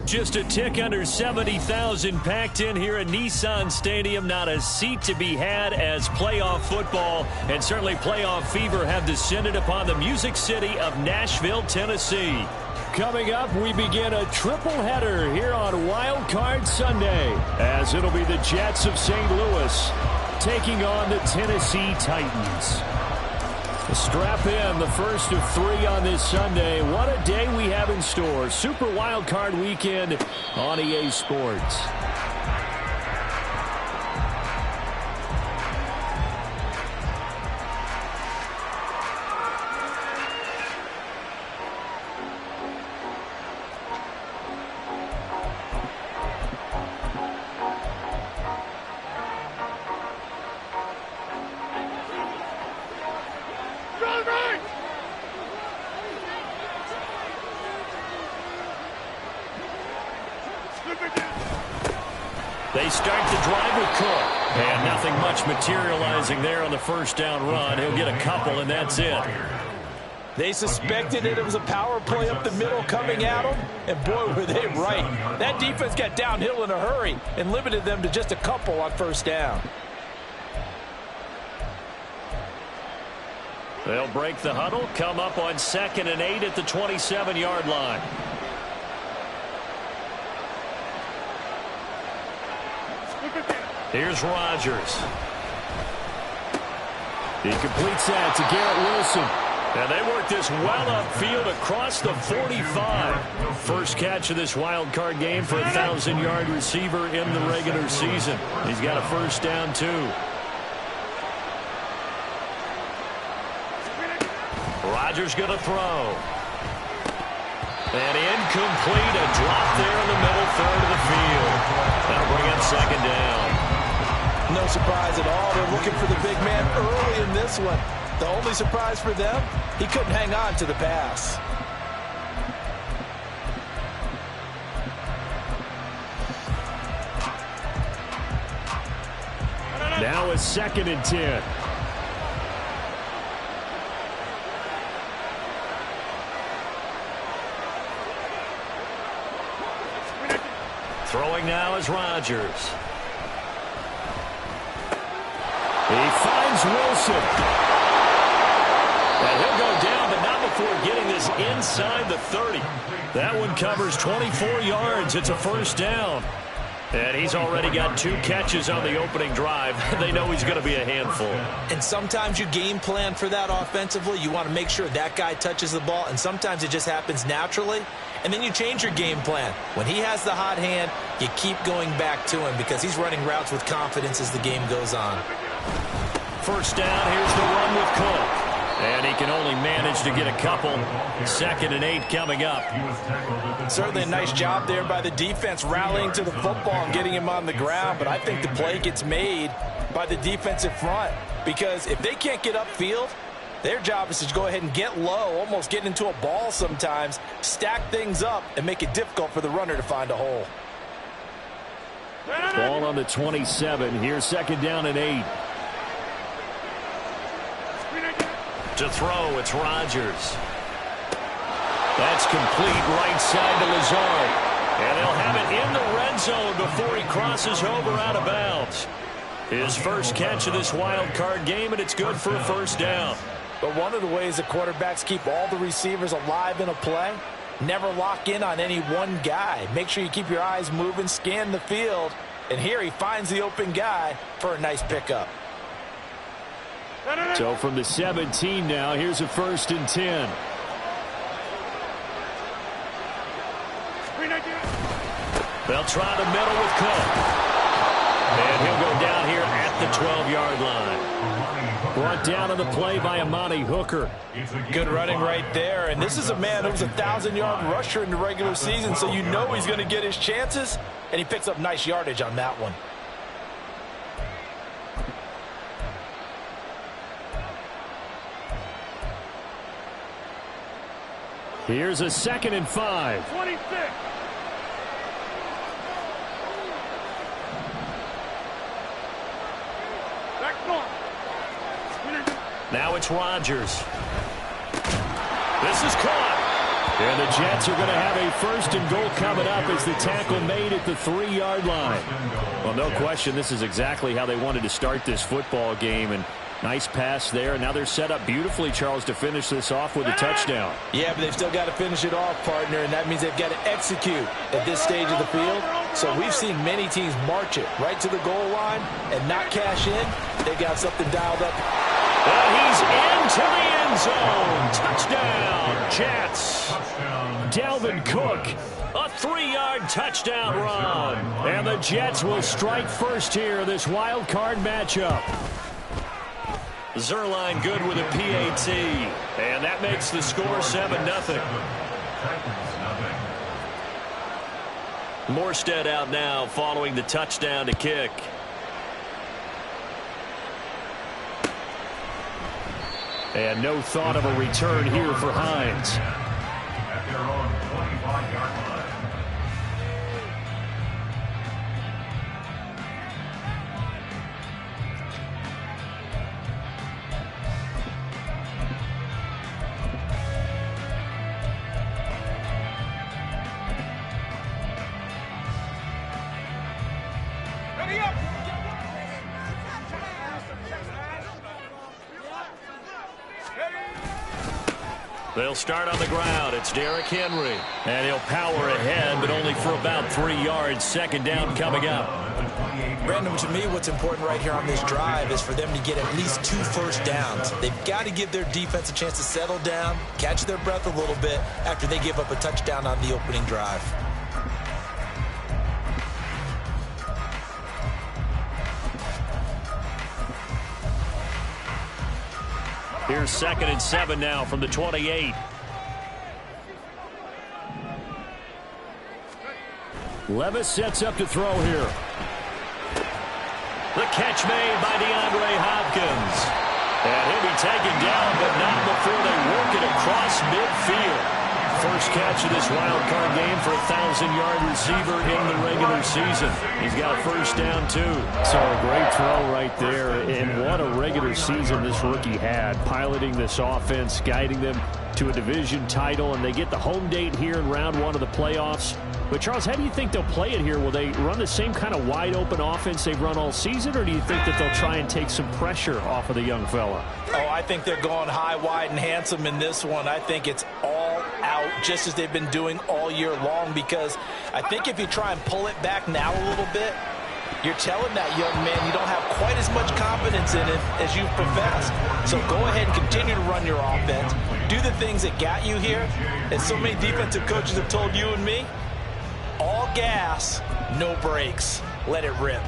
Just a tick under 70,000 packed in here at Nissan Stadium. Not a seat to be had as playoff football and certainly playoff fever have descended upon the Music City of Nashville, Tennessee. Coming up, we begin a triple header here on Wild Card Sunday, as it'll be the Jets of St. Louis taking on the Tennessee Titans. Strap in, the first of 3 on this Sunday. What a day we have in store. Super Wild Card Weekend on EA Sports. They start the drive with Cook. And nothing much materializing there on the first down run. He'll get a couple, and that's it. They suspected that it was a power play up the middle coming at them, and boy, were they right. That defense got downhill in a hurry and limited them to just a couple on first down. They'll break the huddle, come up on 2nd and 8 at the 27-yard line. Here's Rodgers. He completes that to Garrett Wilson. And they work this well upfield across the 45. First catch of this wild card game for a 1,000-yard receiver in the regular season. He's got a first down, too. Rodgers going to throw. And incomplete, a drop there in the middle third of the field. That'll bring up 2nd down. No surprise at all. They're looking for the big man early in this one. The only surprise for them, he couldn't hang on to the pass. Now it's 2nd and 10. Throwing now is Rodgers. He finds Wilson. And he'll go down, but not before getting this inside the 30. That one covers 24 yards. It's a first down. And he's already got 2 catches on the opening drive. They know he's going to be a handful. And sometimes you game plan for that offensively. You want to make sure that guy touches the ball, and sometimes it just happens naturally. And then you change your game plan. When he has the hot hand, you keep going back to him because he's running routes with confidence as the game goes on. First down, here's the run with Cook. And he can only manage to get a couple. 2nd and 8 coming up. Certainly a nice job there by the defense rallying to the football and getting him on the ground. But I think the play gets made by the defensive front. Because if they can't get upfield, their job is to go ahead and get low, almost get into a ball sometimes, stack things up, and make it difficult for the runner to find a hole. Ball on the 27. Here's 2nd down and 8. To throw, it's Rodgers. That's complete right side to Lazard. And they'll have it in the red zone before he crosses over out of bounds. His first catch of this wild card game, and it's good for a first down. But one of the ways the quarterbacks keep all the receivers alive in a play, never lock in on any one guy. Make sure you keep your eyes moving, scan the field. And here he finds the open guy for a nice pickup. So from the 17 now, here's a 1st and 10. They'll try the middle with Cook. And he'll go down here at the 12-yard line. Brought down on the play by Amani Hooker. Good running right there. And this is a man who's a 1,000-yard rusher in the regular season, so you know he's going to get his chances. And he picks up nice yardage on that one. Here's a 2nd and 5. 26. Now it's Rodgers. This is caught. And the Jets are going to have a 1st and goal coming up as the tackle made at the 3-yard line. Well, no question, this is exactly how they wanted to start this football game. And nice pass there. Now they're set up beautifully, Charles, to finish this off with a touchdown. Yeah, but they've still got to finish it off, partner, and that means they've got to execute at this stage of the field. So we've seen many teams march it right to the goal line and not cash in. They got something dialed up. And he's into the end zone. Touchdown, Jets. Dalvin Cook, a 3-yard touchdown run. And the Jets will strike first here, this wild card matchup. Zerline good with a PAT. And that makes the score 7-0. Morstead out now following the touchdown to kick. And no thought of a return here for Hines. At their own 25-yard line. They'll start on the ground. It's Derrick Henry. And he'll power ahead, but only for about 3 yards. 2nd down coming up. Brandon, to me, what's important right here on this drive is for them to get at least 2 first downs. They've got to give their defense a chance to settle down, catch their breath a little bit after they give up a touchdown on the opening drive. Here's 2nd and 7 now from the 28. Levis sets up to throw here. The catch made by DeAndre Hopkins. And he'll be taken down, but not before they work it across midfield. First catch of this wild card game for a 1,000-yard receiver in the regular season. He's got a first down, too. So a great throw right there. And what a regular season this rookie had, piloting this offense, guiding them to a division title, and they get the home date here in round 1 of the playoffs. But, Charles, how do you think they'll play it here? Will they run the same kind of wide-open offense they've run all season, or do you think that they'll try and take some pressure off of the young fella? Oh, I think they're going high, wide, and handsome in this one. I think it's all out, just as they've been doing all year long, because I think if you try and pull it back now a little bit, you're telling that young man you don't have quite as much confidence in it as you've professed. So go ahead and continue to run your offense. Do the things that got you here. As so many defensive coaches have told you and me, all gas, no brakes. Let it rip.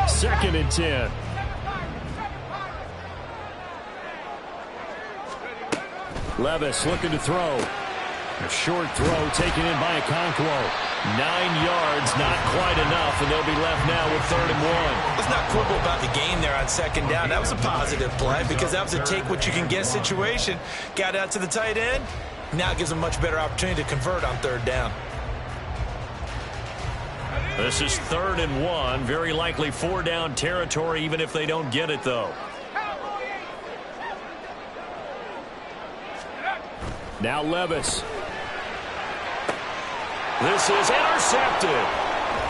2nd and 10. Levis looking to throw. A short throw taken in by Okonkwo. 9 yards, not quite enough, and they'll be left now with 3rd and 1. Let's not quibble about the gain there on 2nd down. That was a positive play because that was a take-what-you-can-get situation. Got out to the tight end. Now it gives them a much better opportunity to convert on 3rd down. This is 3rd and 1. Very likely 4-down territory, even if they don't get it, though. Now Levis. This is intercepted.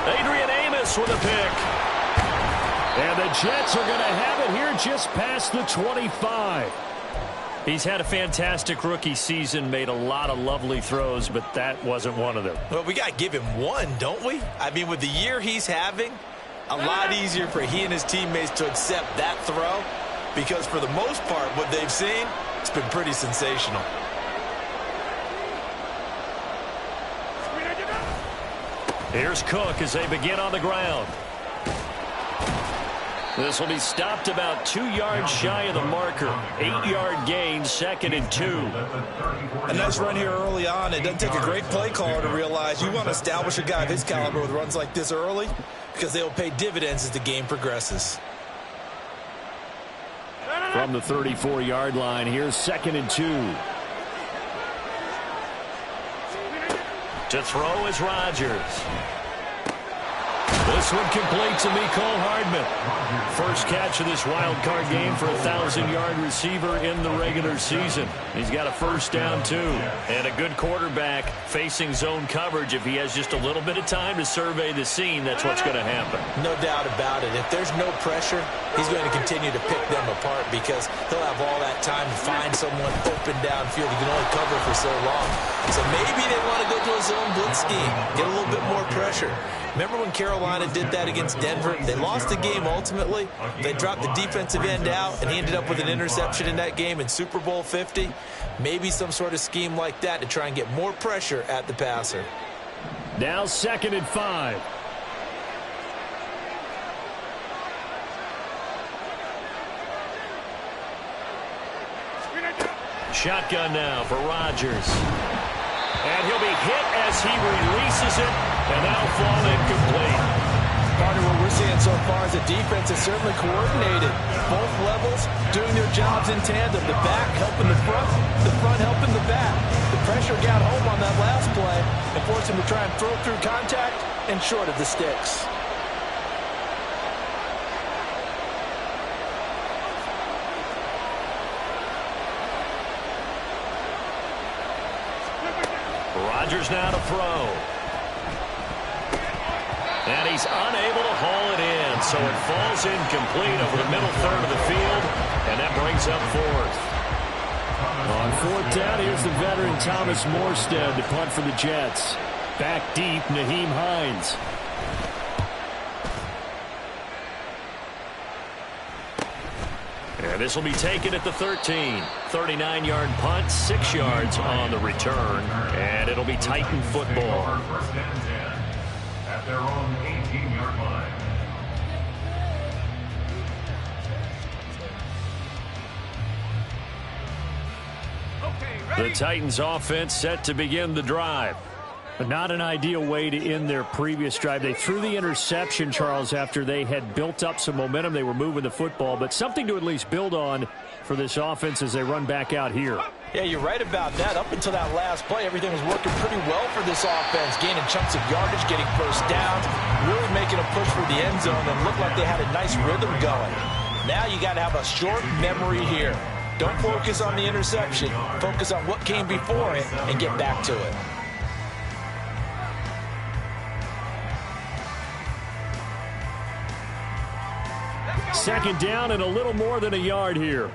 Adrian Amos with a pick. And the Jets are going to have it here just past the 25. He's had a fantastic rookie season, made a lot of lovely throws, but that wasn't one of them. Well, we got to give him one, don't we? I mean, with the year he's having, a lot easier for he and his teammates to accept that throw because for the most part, what they've seen, it's been pretty sensational. Here's Cook as they begin on the ground. This will be stopped about 2 yards shy of the marker. 8-yard gain, 2nd and 2. A nice run here early on. It doesn't take a great play caller to realize you want to establish a guy of his caliber with runs like this early because they will pay dividends as the game progresses. From the 34-yard line, here's 2nd and 2. To throw is Rodgers. The This one complete to Mecole Hardman. First catch of this wild card game for a 1,000-yard receiver in the regular season. He's got a first down, too. And a good quarterback facing zone coverage. If he has just a little bit of time to survey the scene, that's what's going to happen. No doubt about it. If there's no pressure, he's going to continue to pick them apart because he'll have all that time to find someone open downfield. He can only cover for so long. So maybe they want to go to a zone blitz scheme, get a little bit more pressure. Remember when Carolina did that against Denver? They lost the game ultimately. They dropped the defensive end out, and he ended up with an interception in that game in Super Bowl 50. Maybe some sort of scheme like that to try and get more pressure at the passer. Now 2nd and 5. Shotgun now for Rodgers. And he'll be hit as he releases it, and that'll fall incomplete. Part of what we're seeing so far is the defense is certainly coordinated. Both levels doing their jobs in tandem. The back helping the front helping the back. The pressure got home on that last play and forced him to try and throw through contact and short of the sticks. Rodgers now to throw. And he's unable to haul it in, so it falls incomplete over the middle third of the field, and that brings up 4th. On 4th down, here's the veteran Thomas Morstead to punt for the Jets. Back deep, Nyheim Hines. And this will be taken at the 13. 39-yard punt, 6 yards on the return. And it'll be Titan football. First and 10 at their own 18-yard line. The Titans offense set to begin the drive. But not an ideal way to end their previous drive. They threw the interception, Charles, after they had built up some momentum. They were moving the football, but something to at least build on for this offense as they run back out here. Yeah, you're right about that. Up until that last play, everything was working pretty well for this offense, gaining chunks of yardage, getting first downs, really making a push for the end zone, and looked like they had a nice rhythm going. Now you got to have a short memory here. Don't focus on the interception. Focus on what came before it and get back to it. Second down and a little more than a yard here.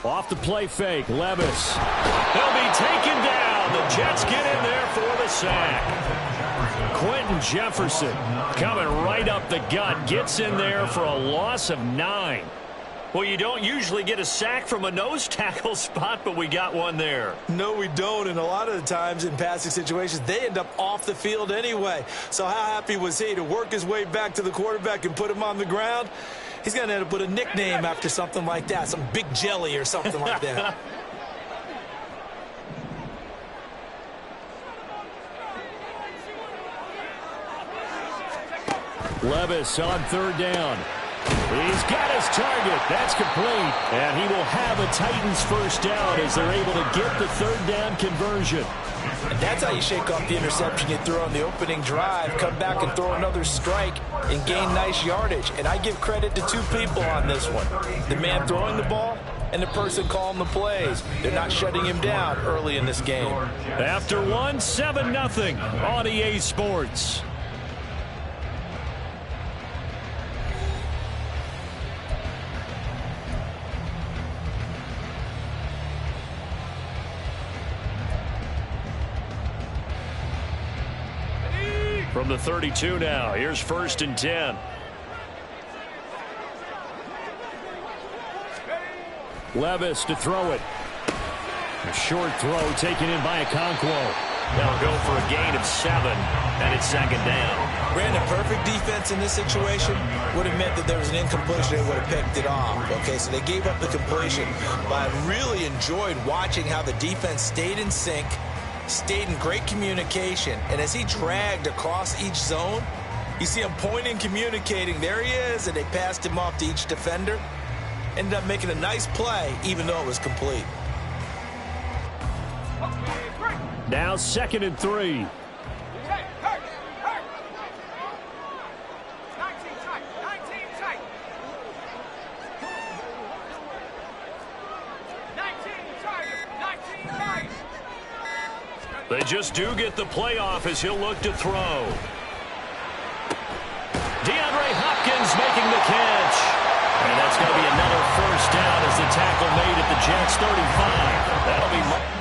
Off the play fake, Levis. They'll be taken down. The Jets get in there for the sack. Quentin Jefferson coming right up the gut. Gets in there for a loss of 9. Well, you don't usually get a sack from a nose tackle spot, but we got one there. No, we don't, and a lot of the times in passing situations, they end up off the field anyway. So how happy was he to work his way back to the quarterback and put him on the ground? He's going to end up with a nickname after something like that, some Big Jelly or something like that. Levis on 3rd down. He's got his target. That's complete. And he will have a Titans first down as they're able to get the 3rd down conversion. And that's how you shake off the interception you threw on the opening drive, come back and throw another strike and gain nice yardage. And I give credit to 2 people on this one. The man throwing the ball and the person calling the plays. They're not shutting him down early in this game. After 1, 7-0 on EA Sports. From the 32 now, here's 1st and 10. Levis to throw it. A short throw taken in by Okonkwo. They'll go for a gain of 7, and it's 2nd down. Brandon, perfect defense in this situation would have meant that there was an incompletion and would have picked it off. Okay, so they gave up the completion. But I really enjoyed watching how the defense stayed in sync, stayed in great communication, and as he dragged across each zone, you see him pointing, communicating. There he is, and they passed him off to each defender. Ended up making a nice play, even though it was complete. Now 2nd and 3. They just do get the playoff as he'll look to throw. DeAndre Hopkins making the catch. And that's going to be another first down as the tackle made at the Jets 35. That'll be...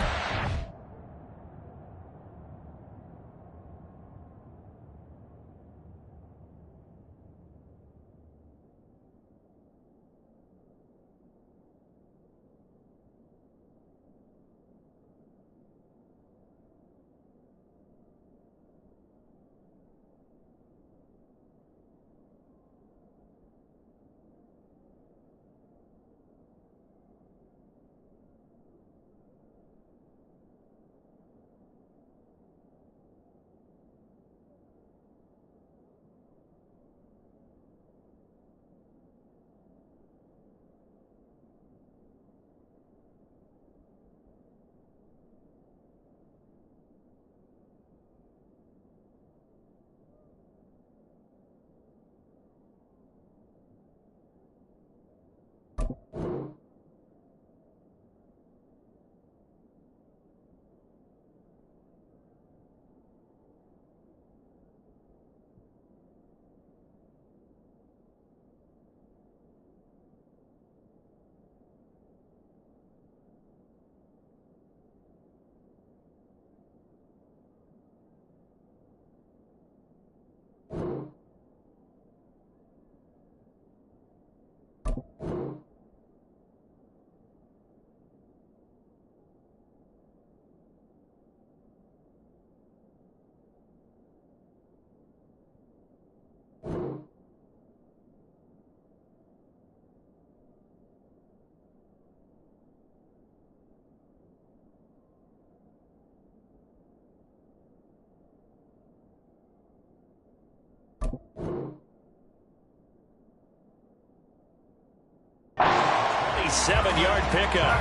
Seven-yard pickup.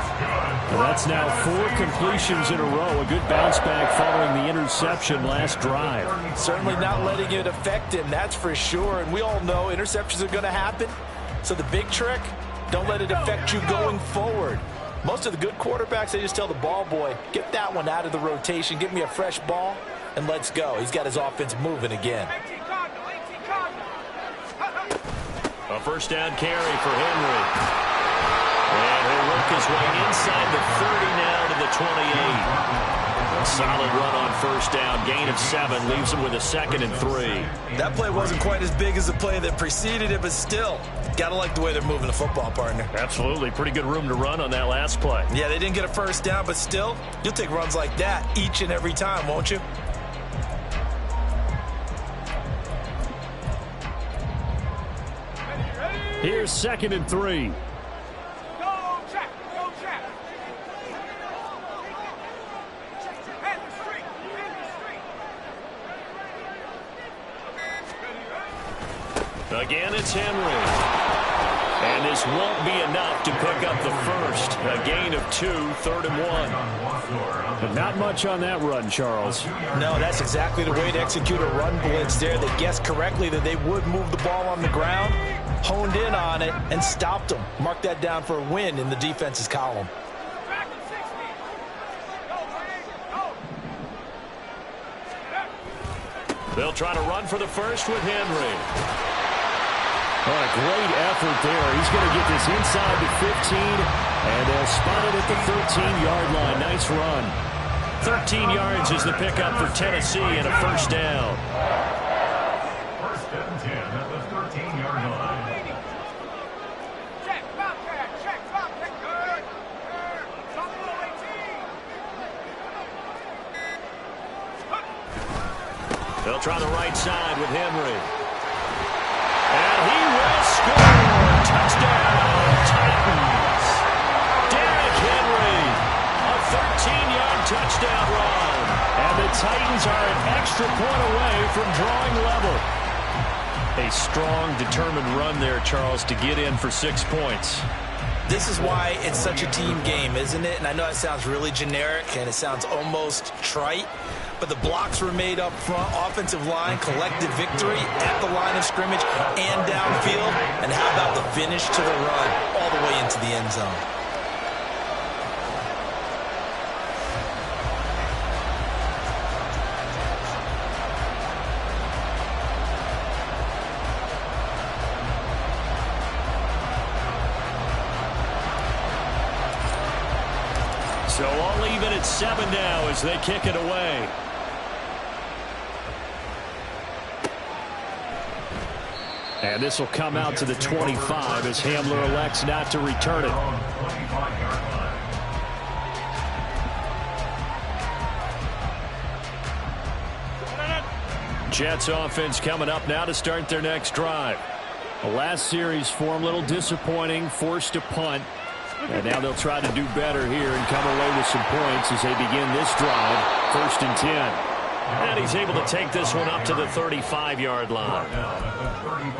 Well, that's now 4 completions in a row. A good bounce back following the interception last drive. Certainly not letting it affect him, that's for sure. And we all know interceptions are going to happen. So the big trick, don't let it affect you going forward. Most of the good quarterbacks, they just tell the ball boy, get that one out of the rotation, give me a fresh ball, and let's go. He's got his offense moving again. A first down carry for Henry. And he'll work his way inside the 30 now to the 28. A solid run on first down. Gain of 7 leaves him with a 2nd and 3. That play wasn't quite as big as the play that preceded it, but still, got to like the way they're moving the football, partner. Absolutely. Pretty good room to run on that last play. Yeah, they didn't get a first down, but still, you'll take runs like that each and every time, won't you? Here's 2nd and 3. Again, it's Henry. And this won't be enough to pick up the first. A gain of 2, 3rd and 1. But not much on that run, Charles. No, that's exactly the way to execute a run blitz there. They guessed correctly that they would move the ball on the ground, honed in on it, and stopped them. Mark that down for a win in the defense's column. They'll try to run for the first with Henry. Oh, a great effort there. He's going to get this inside the 15, and they'll spot it at the 13-yard line. Nice run. 13 yards is the pickup for Tennessee and a first down. First and 10 at the 13-yard line. They'll try the right side with Henry. And he will score. Touchdown, Titans. Derrick Henry, a 13-yard touchdown run. And the Titans are an extra point away from drawing level. A strong, determined run there, Charles, to get in for 6 points. This is why it's such a team game, isn't it? And I know it sounds really generic and it sounds almost trite, but the blocks were made up front, offensive line, collective victory at the line of scrimmage and downfield. And how about the finish to the run all the way into the end zone? So all even at 7 now as they kick it away. And this will come out to the 25 as Hamler elects not to return it. Jets offense coming up now to start their next drive. The last series for them, a little disappointing, forced to punt. And now they'll try to do better here and come away with some points as they begin this drive. 1st and 10. And he's able to take this one up to the 35-yard line.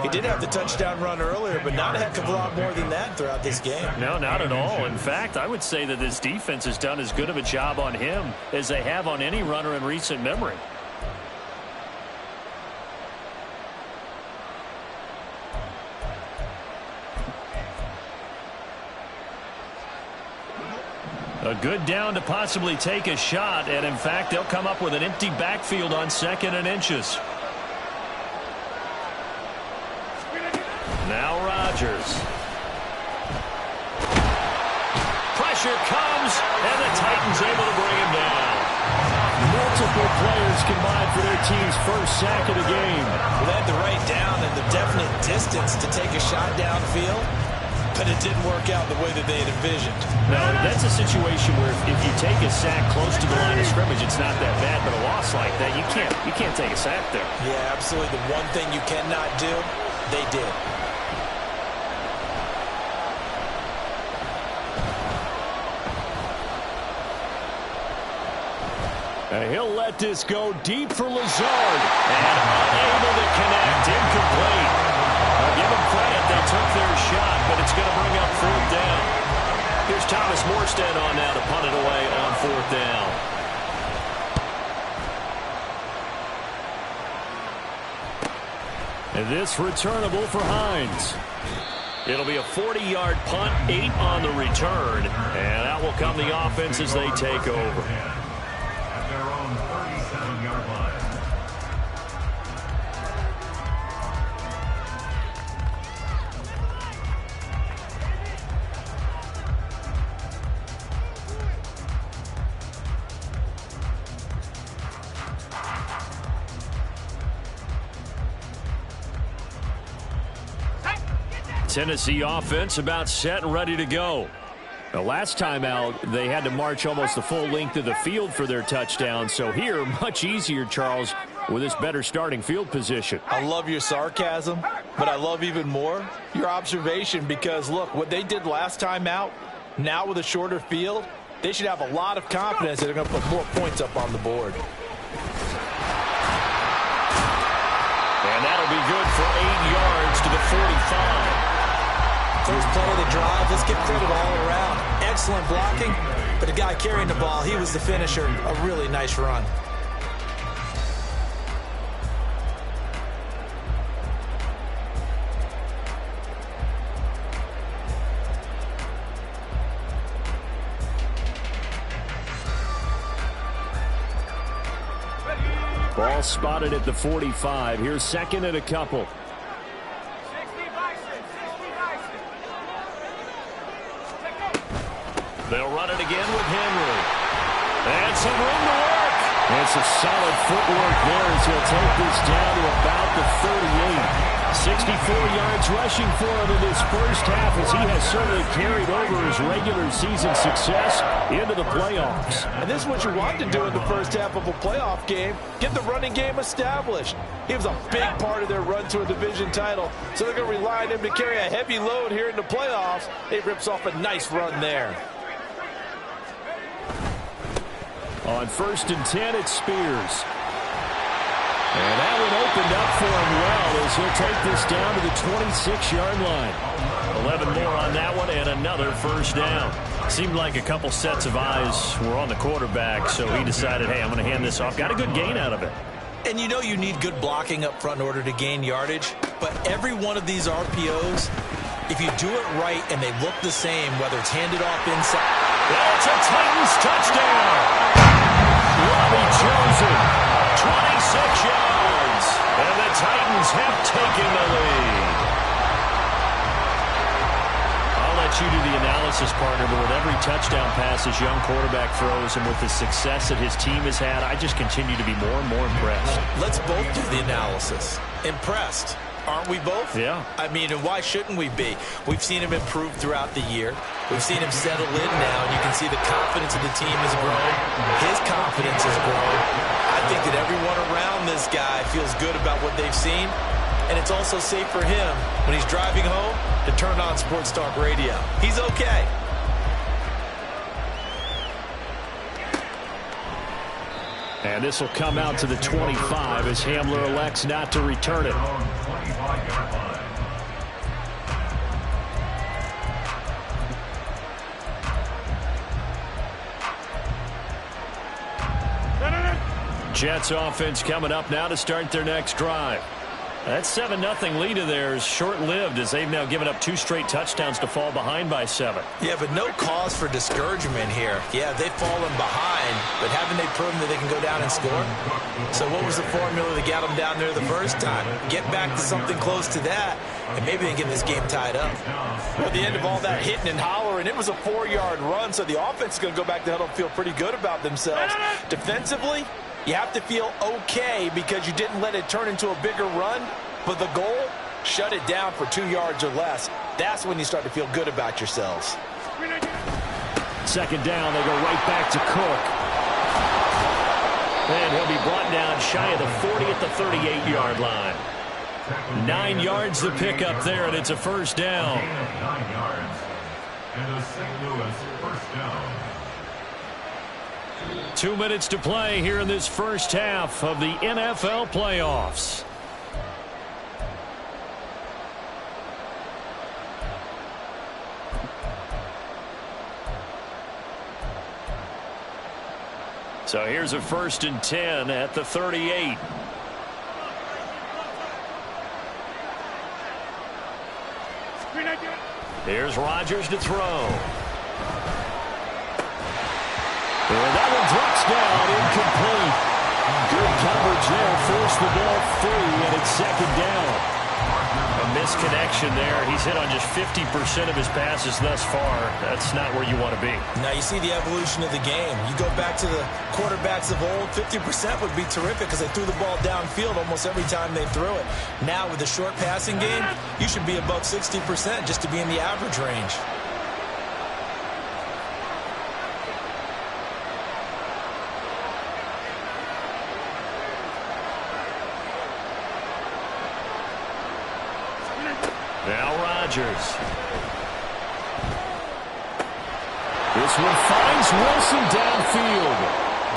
He did have the touchdown run earlier, but not a heck of a lot more than that throughout this game. No, not at all. In fact, I would say that this defense has done as good of a job on him as they have on any runner in recent memory. A good down to possibly take a shot, and in fact, they'll come up with an empty backfield on 2nd and inches. Now Rodgers. Pressure comes, and the Titans able to bring him down. Multiple players combined for their team's first sack of the game. Well, they had the right down and the definite distance to take a shot downfield, but it didn't work out the way that they had envisioned. No, that's a situation where if you take a sack close to the line of scrimmage, it's not that bad, but a loss like that, you can't take a sack there. Yeah, absolutely. The one thing you cannot do, they did. And he'll let this go deep for Lazard. And unable to connect, incomplete. I'll give them credit, they took their shot, but it's going to bring up 4th down. Here's Thomas Morstead on now to punt it away on 4th down. And this returnable for Hines. It'll be a 40-yard punt, 8 on the return. And out will come the offense as they take over. At their own 37-yard line. Tennessee offense about set and ready to go. The last time out, they had to march almost the full length of the field for their touchdown. So here, much easier, Charles, with this better starting field position. I love your sarcasm, but I love even more your observation because, look, what they did last time out, now with a shorter field, they should have a lot of confidence that they're going to put more points up on the board. And that'll be good for 8 yards to the 45. First play of the drive, let's give credit all around. Excellent blocking, but the guy carrying the ball, he was the finisher. A really nice run. Ball spotted at the 45. Here's 2nd and a couple. They'll run it again with Henry. And some room to work. And some solid footwork there as he'll take this down to about the 38. 64 yards rushing for him in this first half as he has certainly carried over his regular season success into the playoffs. And this is what you want to do in the first half of a playoff game. Get the running game established. He was a big part of their run to a division title, so they're going to rely on him to carry a heavy load here in the playoffs. He rips off a nice run there. On 1st and 10, it's Spears. And that one opened up for him well as he'll take this down to the 26-yard line. 11 more on that one and another first down. Seemed like a couple sets of eyes were on the quarterback, so he decided, hey, I'm going to hand this off. Got a good gain out of it. And you know you need good blocking up front in order to gain yardage, but every one of these RPOs, if you do it right and they look the same, whether it's handed off inside. That's a Titans touchdown. Robbie Chosen, 26 yards, and the Titans have taken the lead. I'll let you do the analysis, partner, but with every touchdown pass his young quarterback throws and with the success that his team has had, I just continue to be more and more impressed. Let's both do the analysis. Impressed. Aren't we both? Yeah. I mean, and why shouldn't we be? We've seen him improve throughout the year. We've seen him settle in now, and you can see the confidence of the team has grown. His confidence has grown. I think that everyone around this guy feels good about what they've seen, and it's also safe for him when he's driving home to turn on Sports Talk Radio. He's okay. And this will come out to the 25 as Hamler elects not to return it. Jets offense coming up now to start their next drive. That 7-0 lead of theirs short-lived as they've now given up 2 straight touchdowns to fall behind by 7. Yeah, but no cause for discouragement here. Yeah, they've fallen behind, but haven't they proven that they can go down and score? So what was the formula that got them down there the first time? Get back to something close to that, and maybe they get this game tied up. At the end of all that hitting and hollering, it was a 4-yard run, so the offense is going to go back to huddle and feel pretty good about themselves. Defensively, you have to feel okay because you didn't let it turn into a bigger run, but the goal, shut it down for 2 yards or less. That's when you start to feel good about yourselves. Second down, they go right back to Cook. And he'll be brought down shy of the 40 at the 38-yard line. 9 yards to pick up there, and it's a first down. 9 yards. And a St. Louis first down. 2 minutes to play here in this first half of the NFL playoffs. So here's a 1st and 10 at the 38. Here's Rodgers to throw. And that one drops down, incomplete. Good coverage there, forced the ball free, and it's second down. A misconnection there. He's hit on just 50% of his passes thus far. That's not where you want to be. Now you see the evolution of the game. You go back to the quarterbacks of old, 50% would be terrific because they threw the ball downfield almost every time they threw it. Now with the short passing game, you should be above 60% just to be in the average range. Now Rodgers. This one finds Wilson downfield.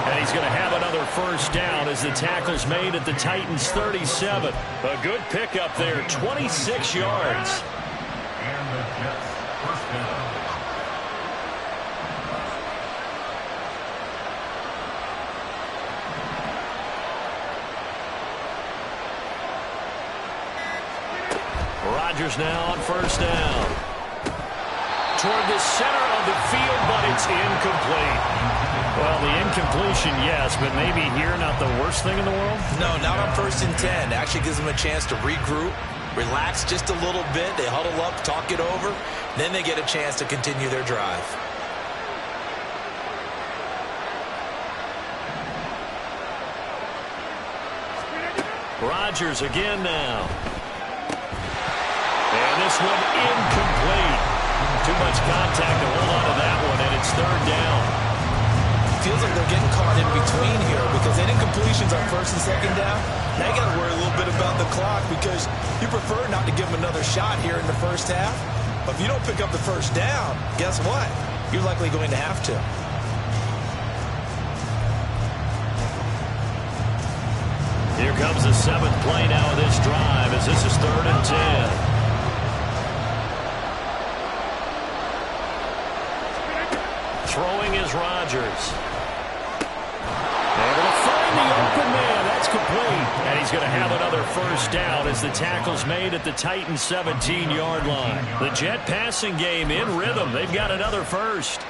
And he's going to have another first down as the tackle's made at the Titans' 37. A good pickup there, 26 yards. And the Jets first down. Rodgers now on first down. Toward the center of the field, but it's incomplete. Well, the incompletion, yes, but maybe here not the worst thing in the world? No, not on 1st and 10. Actually gives them a chance to regroup, relax just a little bit. They huddle up, talk it over. Then they get a chance to continue their drive. Rodgers again now. And this one incomplete. Too much contact to hold on to that one, and it's third down. Feels like they're getting caught in between here because they did completions on 1st and 2nd down. Now you got to worry a little bit about the clock because you prefer not to give them another shot here in the first half. But if you don't pick up the first down, guess what? You're likely going to have to. Here comes the 7th play now of this drive as this is 3rd and 10. Throwing is Rodgers. Able to find the open man. That's complete. And he's going to have another first down as the tackle's made at the Titans' 17-yard line. The Jet passing game in rhythm. They've got another first.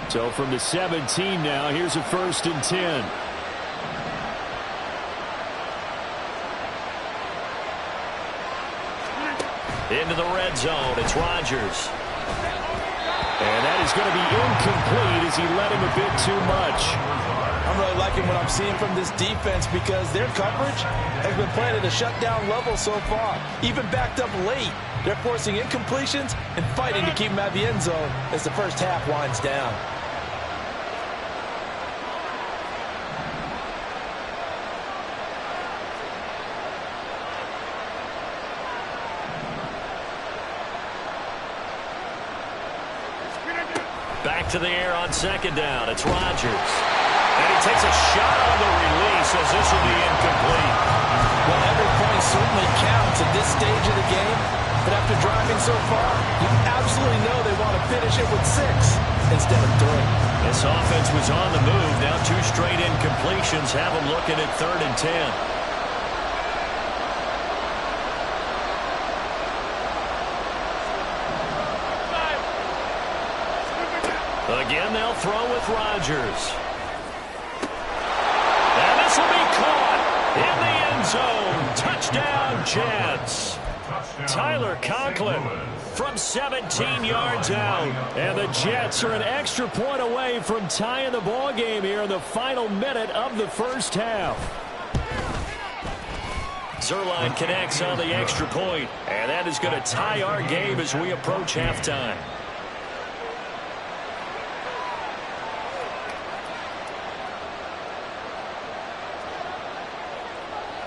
So from the 17 now, here's a 1st and 10. Into the red zone. It's Rodgers. And that is going to be incomplete as he led him a bit too much. I'm really liking what I'm seeing from this defense because their coverage has been playing at a shutdown level so far. Even backed up late, they're forcing incompletions and fighting to keep them out of the end zone as the first half winds down. Back to the air on 2nd down. It's Rodgers. And he takes a shot on the release as this will be incomplete. Well, every point certainly counts at this stage of the game. But after driving so far, you absolutely know they want to finish it with 6 instead of 3. This offense was on the move. Now 2 straight incompletions have them looking at 3rd and 10. Again, they'll throw with Rodgers. And this will be caught in the end zone. Touchdown, Jets. Tyler Conklin from 17 yards out. And the Jets are an extra point away from tying the ball game here in the final minute of the first half. Zerline connects on the extra point, and that is going to tie our game as we approach halftime.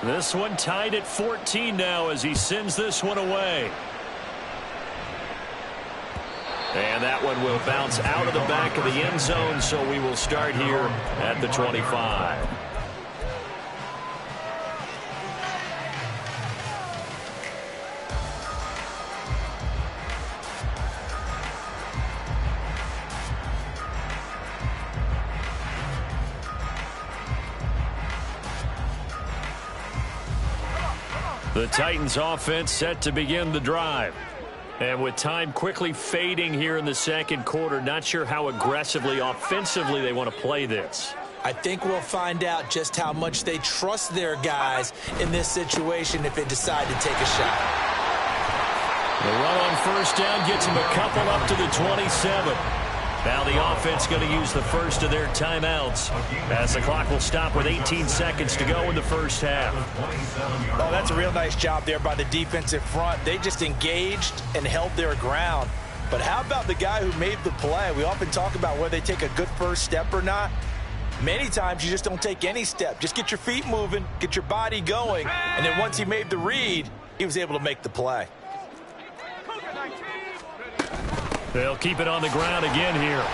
This one tied at 14 now as he sends this one away. And that one will bounce out of the back of the end zone, so we will start here at the 25. The Titans offense set to begin the drive. And with time quickly fading here in the second quarter, not sure how aggressively, offensively they want to play this. I think we'll find out just how much they trust their guys in this situation if they decide to take a shot. The run on first down gets them a couple up to the 27. Now the offense going to use the first of their timeouts as the clock will stop with 18 seconds to go in the first half. Oh, that's a real nice job there by the defensive front. They just engaged and held their ground. But how about the guy who made the play? We often talk about whether they take a good first step or not. Many times you just don't take any step. Just get your feet moving, get your body going, and then once he made the read, he was able to make the play. They'll keep it on the ground again here.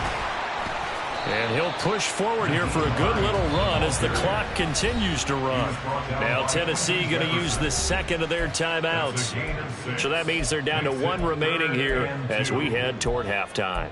And he'll push forward here for a good little run as the clock continues to run. Now Tennessee going to use the second of their timeouts. So that means they're down to 1 remaining here as we head toward halftime.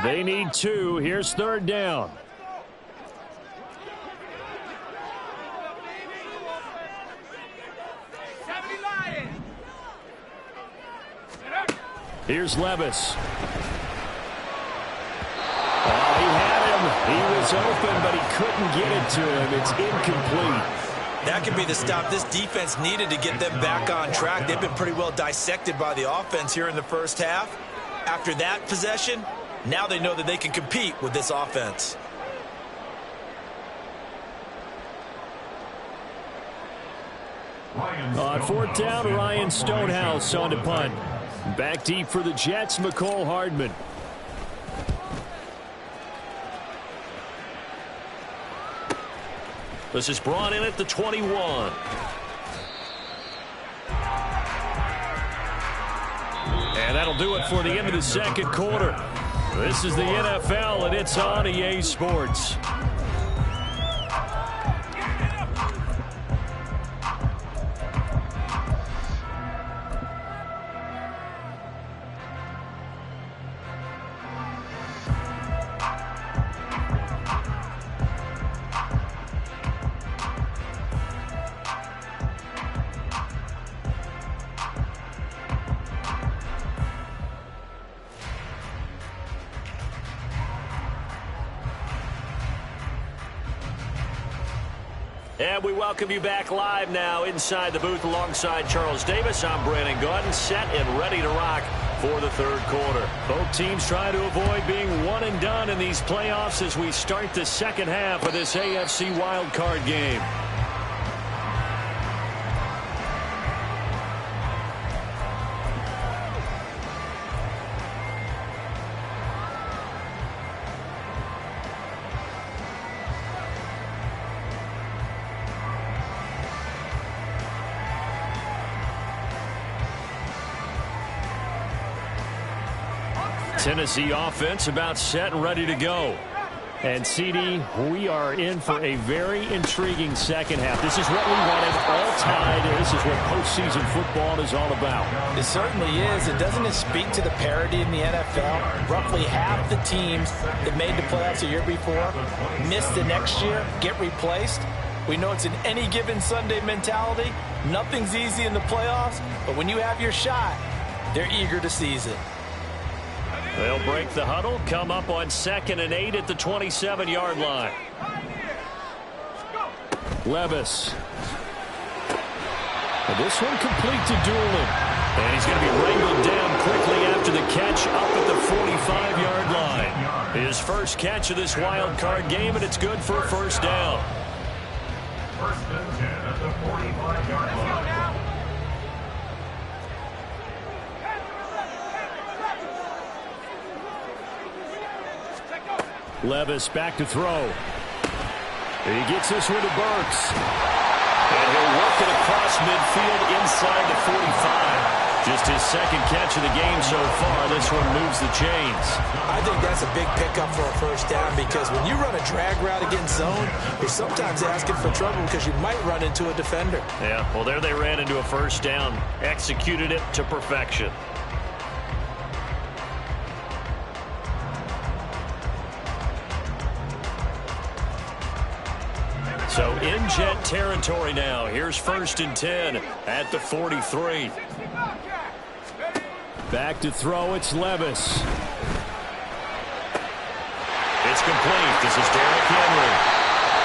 They need 2. Here's 3rd down. Here's Levis. Oh, he had him. He was open, but he couldn't get it to him. It's incomplete. That could be the stop this defense needed to get them back on track. They've been pretty well dissected by the offense here in the first half. After that possession, now they know that they can compete with this offense. Lions On fourth down, Ryan Stonehouse on to punt. Back deep for the Jets, McCole Hardman. This is brought in at the 21. And that'll do it for the end of the second quarter. This is the NFL, and it's on EA Sports. And we welcome you back live now inside the booth alongside Charles Davis. I'm Brandon Gaudin, set and ready to rock for the third quarter. Both teams trying to avoid being one and done in these playoffs as we start the second half of this AFC Wildcard game. Tennessee offense about set and ready to go. And CD, we are in for a very intriguing second half. This is what we wanted, all tied. This is what postseason football is all about. It certainly is. And doesn't it speak to the parity in the NFL? Roughly half the teams that made the playoffs a year before miss the next year, get replaced. We know it's an any given Sunday mentality. Nothing's easy in the playoffs, but when you have your shot, they're eager to seize it. They'll break the huddle, come up on 2nd and 8 at the 27-yard line. Levis. And this one complete to Doolin. And he's going to be wrangled down quickly after the catch up at the 45-yard line. His first catch of this wild card game, and it's good for a first down. First and 10 at the 45-yard line. Levis back to throw. He gets this one to Burks. And he'll work it across midfield inside the 45. Just his second catch of the game so far. This one moves the chains. I think that's a big pickup for a first down because when you run a drag route against zone, you're sometimes asking for trouble because you might run into a defender. Yeah, well, there they ran into a first down. Executed it to perfection. So in Jet territory now. Here's 1st and 10 at the 43. Back to throw. It's Levis. It's complete. This is Derrick Henry.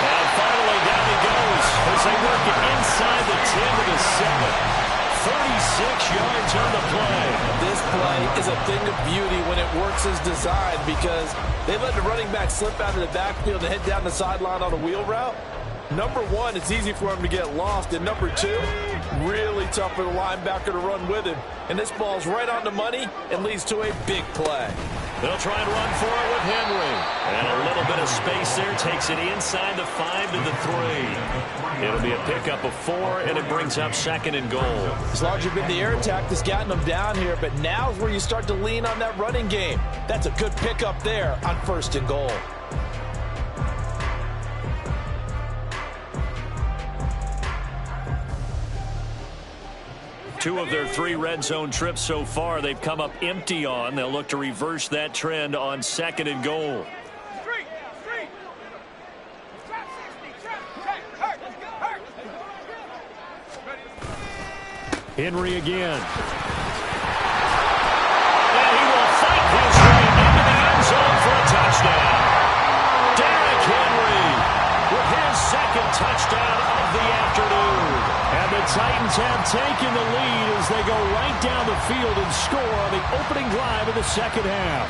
And finally down he goes as they work it inside the 10 to the 7. 36 yards on the play. This play is a thing of beauty when it works as designed because they let the running back slip out of the backfield and head down the sideline on a wheel route. Number one, it's easy for him to get lost. And number two, really tough for the linebacker to run with him. And this ball's right on the money and leads to a big play. They'll try and run for it with Henry. And a little bit of space there takes it inside the 5 to the 3. It'll be a pickup of 4, and it brings up 2nd and goal. As long as you've been the air attack that's gotten them down here, but now is where you start to lean on that running game. That's a good pickup there on 1st and goal. Two of their 3 red zone trips so far, they've come up empty on. They'll look to reverse that trend on 2nd and goal. Henry again. And he will fight his way into the end zone for a touchdown. Derrick Henry with his 2nd touchdown of the afternoon. And the Titans have taken the lead as they go right down the field and score on the opening drive of the second half.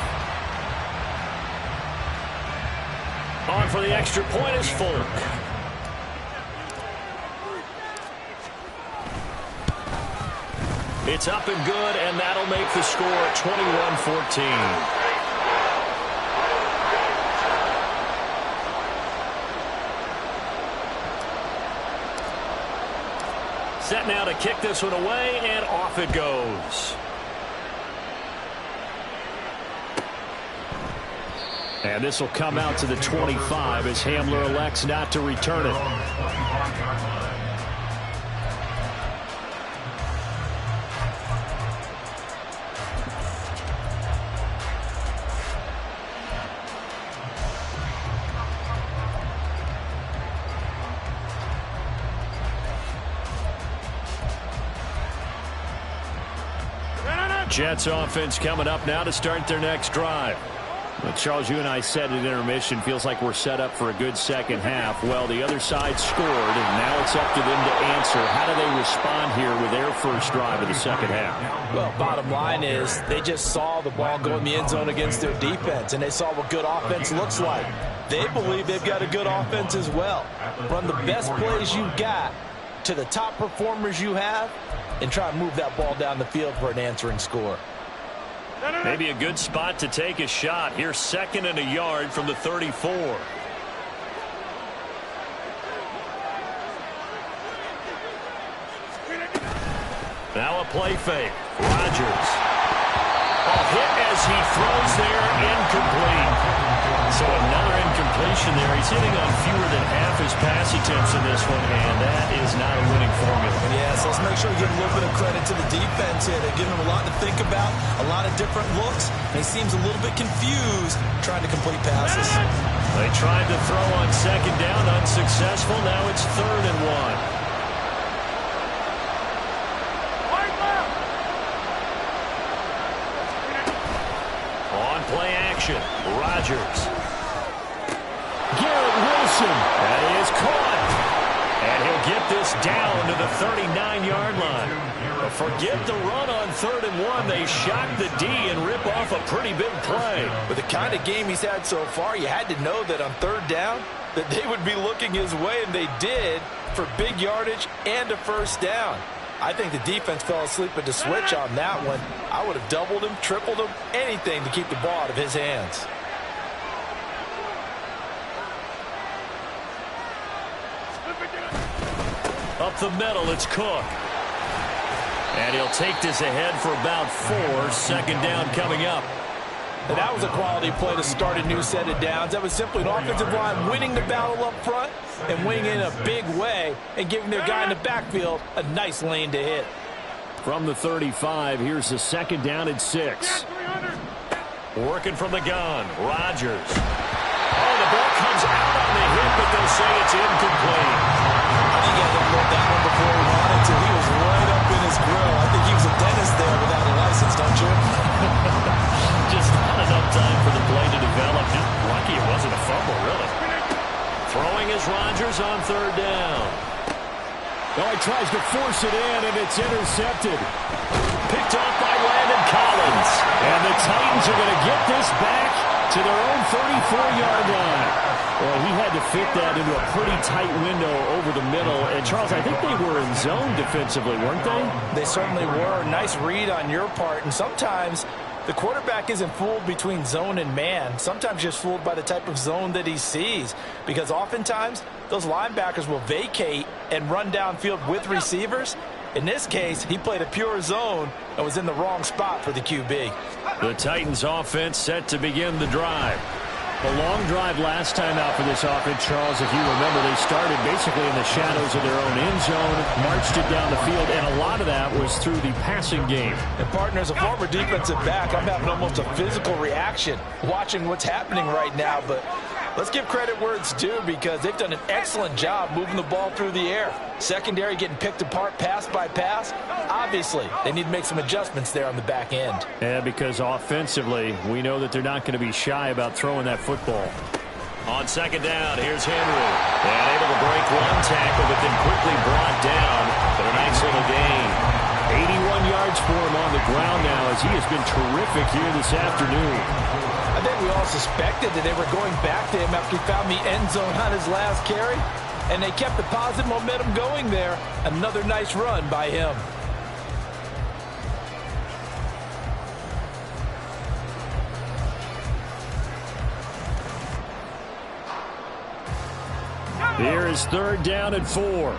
On for the extra point is Folk. It's up and good, and that'll make the score 21-14. Set now to kick this one away, and off it goes. And this will come out to the 25 as Hamler elects not to return it. Jets offense coming up now to start their next drive. Well, Charles, you and I said at intermission, feels like we're set up for a good second half. Well, the other side scored, and now it's up to them to answer. How do they respond here with their first drive of the second half? Well, bottom line is they just saw the ball go in the end zone against their defense, and they saw what good offense looks like. They believe they've got a good offense as well. Run the best plays you've got to the top performers you have, and try to move that ball down the field for an answering score. Maybe a good spot to take a shot. Here's 2nd and a yard from the 34. Now a play fake. Rodgers. A hit as he throws there, incomplete. So another incompletion there. He's hitting on fewer than half his pass attempts in this one, and that is not a winning formula. Yes, let's make sure we give a little bit of credit to the defense here. They've given him a lot to think about, a lot of different looks, and he seems a little bit confused trying to complete passes. They tried to throw on 2nd down, unsuccessful. Now it's 3rd and 1. Play action. Rodgers. Garrett Wilson. That is caught. And he'll get this down to the 39-yard line. But forget the run on 3rd and 1. They shock the D and rip off a pretty big play. With the kind of game he's had so far, you had to know that on 3rd down that they would be looking his way, and they did, for big yardage and a first down. I think the defense fell asleep at the switch on that one. I would have doubled him, tripled him, anything to keep the ball out of his hands. Up the middle, it's Cook. And he'll take this ahead for about 4. 2nd down coming up. And that was a quality play to start a new set of downs. That was simply an offensive line winning the battle up front and winning in a big way and giving their guy in the backfield a nice lane to hit. From the 35, here's the 2nd down and 6. Working from the gun, Rodgers. Oh, the ball comes out on the hit, but they'll say it's incomplete. I think he had to look that one before he wanted to. He was right up in his grill. I think he was a dentist there without a license, don't you? Just not enough time for the play to develop. Just lucky it wasn't a fumble, really. Throwing is Rodgers on 3rd down. Oh, he tries to force it in, and it's intercepted. Picked off by Landon Collins. And the Titans are going to get this back to their own 34-yard line. Well, he had to fit that into a pretty tight window over the middle. And, Charles, I think they were in zone defensively, weren't they? They certainly were. Nice read on your part. And sometimes the quarterback isn't fooled between zone and man. Sometimes just fooled by the type of zone that he sees. Because oftentimes, those linebackers will vacate and run downfield with receivers. In this case, he played a pure zone and was in the wrong spot for the QB. The Titans offense set to begin the drive. A long drive last time out for this offense, Charles. If you remember, they started basically in the shadows of their own end zone, marched it down the field, and a lot of that was through the passing game. And, partner, as a former defensive back, I'm having almost a physical reaction watching what's happening right now. But let's give credit where it's due, because they've done an excellent job moving the ball through the air. Secondary getting picked apart pass by pass. Obviously, they need to make some adjustments there on the back end. Yeah, because offensively, we know that they're not going to be shy about throwing that football. On 2nd down, here's Henry. And able to break one tackle, but then quickly brought down. But a nice little gain. 81 yards for him on the ground now, as he has been terrific here this afternoon. I think we all suspected that they were going back to him after he found the end zone on his last carry. And they kept the positive momentum going there. Another nice run by him. Here is 3rd down and 4.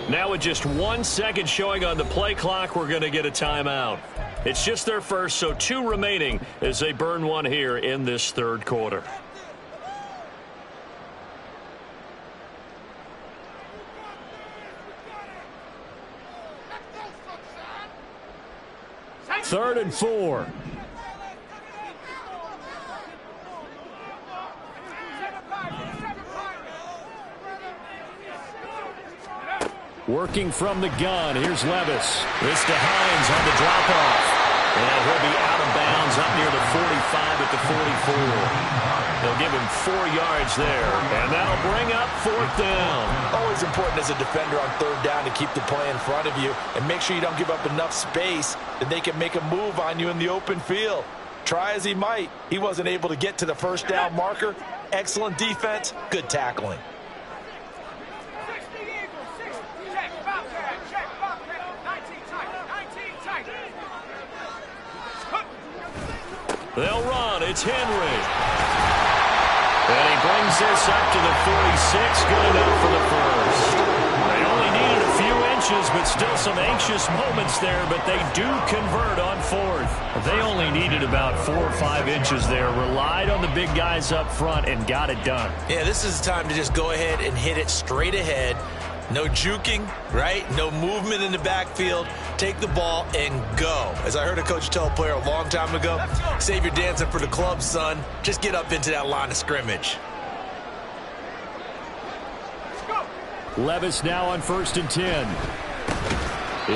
Now with just 1 second showing on the play clock, we're going to get a timeout. It's just their first, so 2 remaining as they burn one here in this 3rd quarter. Third and 4. Working from the gun. Here's Levis. This to Hines on the drop-off. And he'll be out of bounds up near the 45 at the 44. They'll give him 4 yards there. And that'll bring up 4th down. Always important as a defender on 3rd down to keep the play in front of you and make sure you don't give up enough space that they can make a move on you in the open field. Try as he might, he wasn't able to get to the 1st down marker. Excellent defense, good tackling. They'll run. It's Henry. And he brings this up to the 46. Good enough for the first. They only needed a few inches, but still some anxious moments there. But they do convert on 4th. They only needed about 4 or 5 inches there. Relied on the big guys up front and got it done. Yeah, this is the time to just go ahead and hit it straight ahead. No juking, right? No movement in the backfield. Take the ball and go. As I heard a coach tell a player a long time ago, save your dancing for the club, son. Just get up into that line of scrimmage. Levis now on 1st and 10.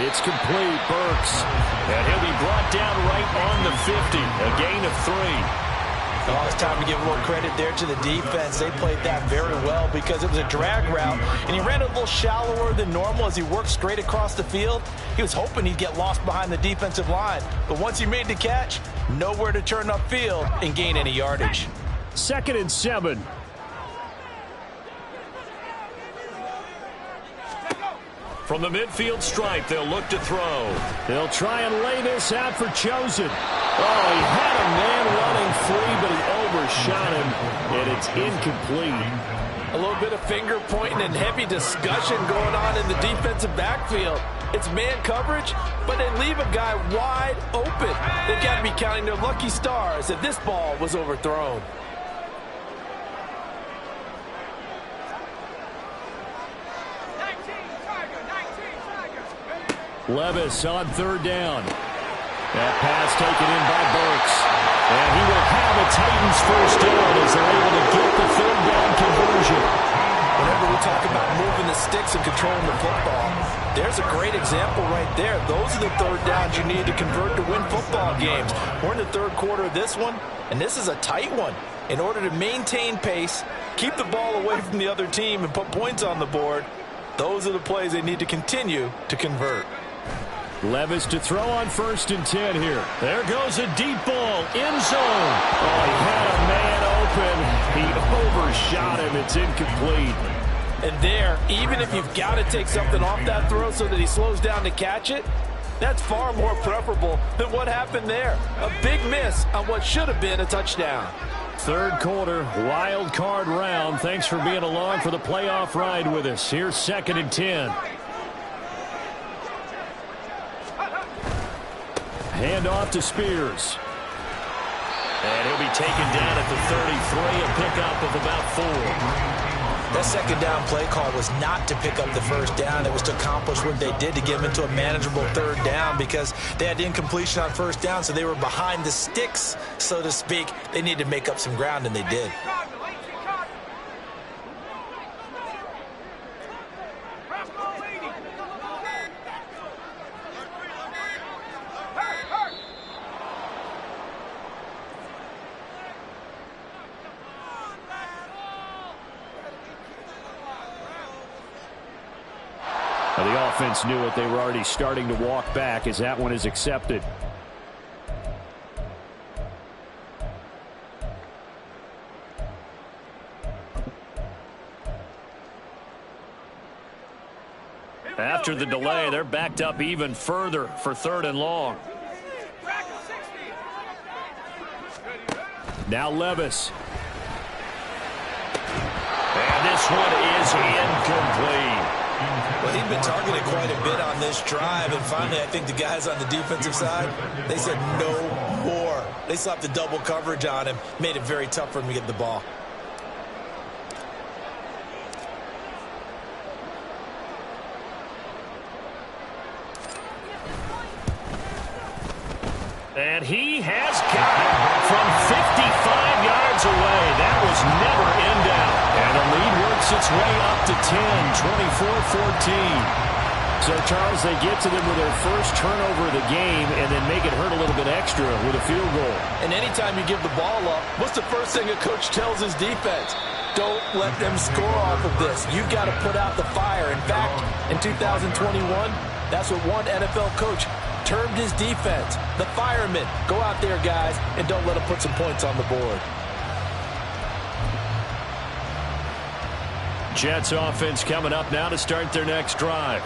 It's complete. Burks. And he'll be brought down right on the 50. A gain of 3. Oh, it's time to give a little credit there to the defense. They played that very well because it was a drag route, and he ran a little shallower than normal as he worked straight across the field. He was hoping he'd get lost behind the defensive line, but once he made the catch, nowhere to turn upfield and gain any yardage. 2nd and 7. From the midfield stripe, they'll look to throw. They'll try and lay this out for Chosen. Oh, he had a man running free, but he overshot him, and it's incomplete. A little bit of finger pointing and heavy discussion going on in the defensive backfield. It's man coverage, but they leave a guy wide open. They've got to be counting their lucky stars that this ball was overthrown. Levis on 3rd down. That pass taken in by Burks. And he will have a Titans 1st down as they're able to get the 3rd down conversion. Whenever we talk about moving the sticks and controlling the football, there's a great example right there. Those are the 3rd downs you need to convert to win football games. We're in the 3rd quarter of this one, and this is a tight one. In order to maintain pace, keep the ball away from the other team, and put points on the board, those are the plays they need to continue to convert. Levis to throw on 1st and 10 here. There goes a deep ball, end zone. Oh, he had a man open. He overshot him. It's incomplete. And there, even if you've got to take something off that throw so that he slows down to catch it, that's far more preferable than what happened there. A big miss on what should have been a touchdown. 3rd quarter, wild card round. Thanks for being along for the playoff ride with us. Here's 2nd and 10. Hand off to Spears. And he'll be taken down at the 33, a pickup of about 4. That 2nd down play call was not to pick up the 1st down. It was to accomplish what they did to get them into a manageable 3rd down because they had incompletion on 1st down, so they were behind the sticks, so to speak. They needed to make up some ground, and they did. The offense knew it. They were already starting to walk back as that one is accepted. After the delay, they're backed up even further for 3rd and long. Now Levis. And this one is incomplete. Well, he'd been targeted quite a bit on this drive, and finally I think the guys on the defensive side, they said no more. They slapped the double coverage on him, made it very tough for him to get the ball. And he has got it from 55 yards away. That was never in doubt. And the lead works its way up to 10, 24-14. So, Charles, they get to them with their first turnover of the game and then make it hurt a little bit extra with a field goal. And anytime you give the ball up, what's the first thing a coach tells his defense? Don't let them score off of this. You've got to put out the fire. In fact, in 2021, that's what one NFL coach termed his defense. The firemen. Go out there, guys, and don't let them put some points on the board. Jets offense coming up now to start their next drive.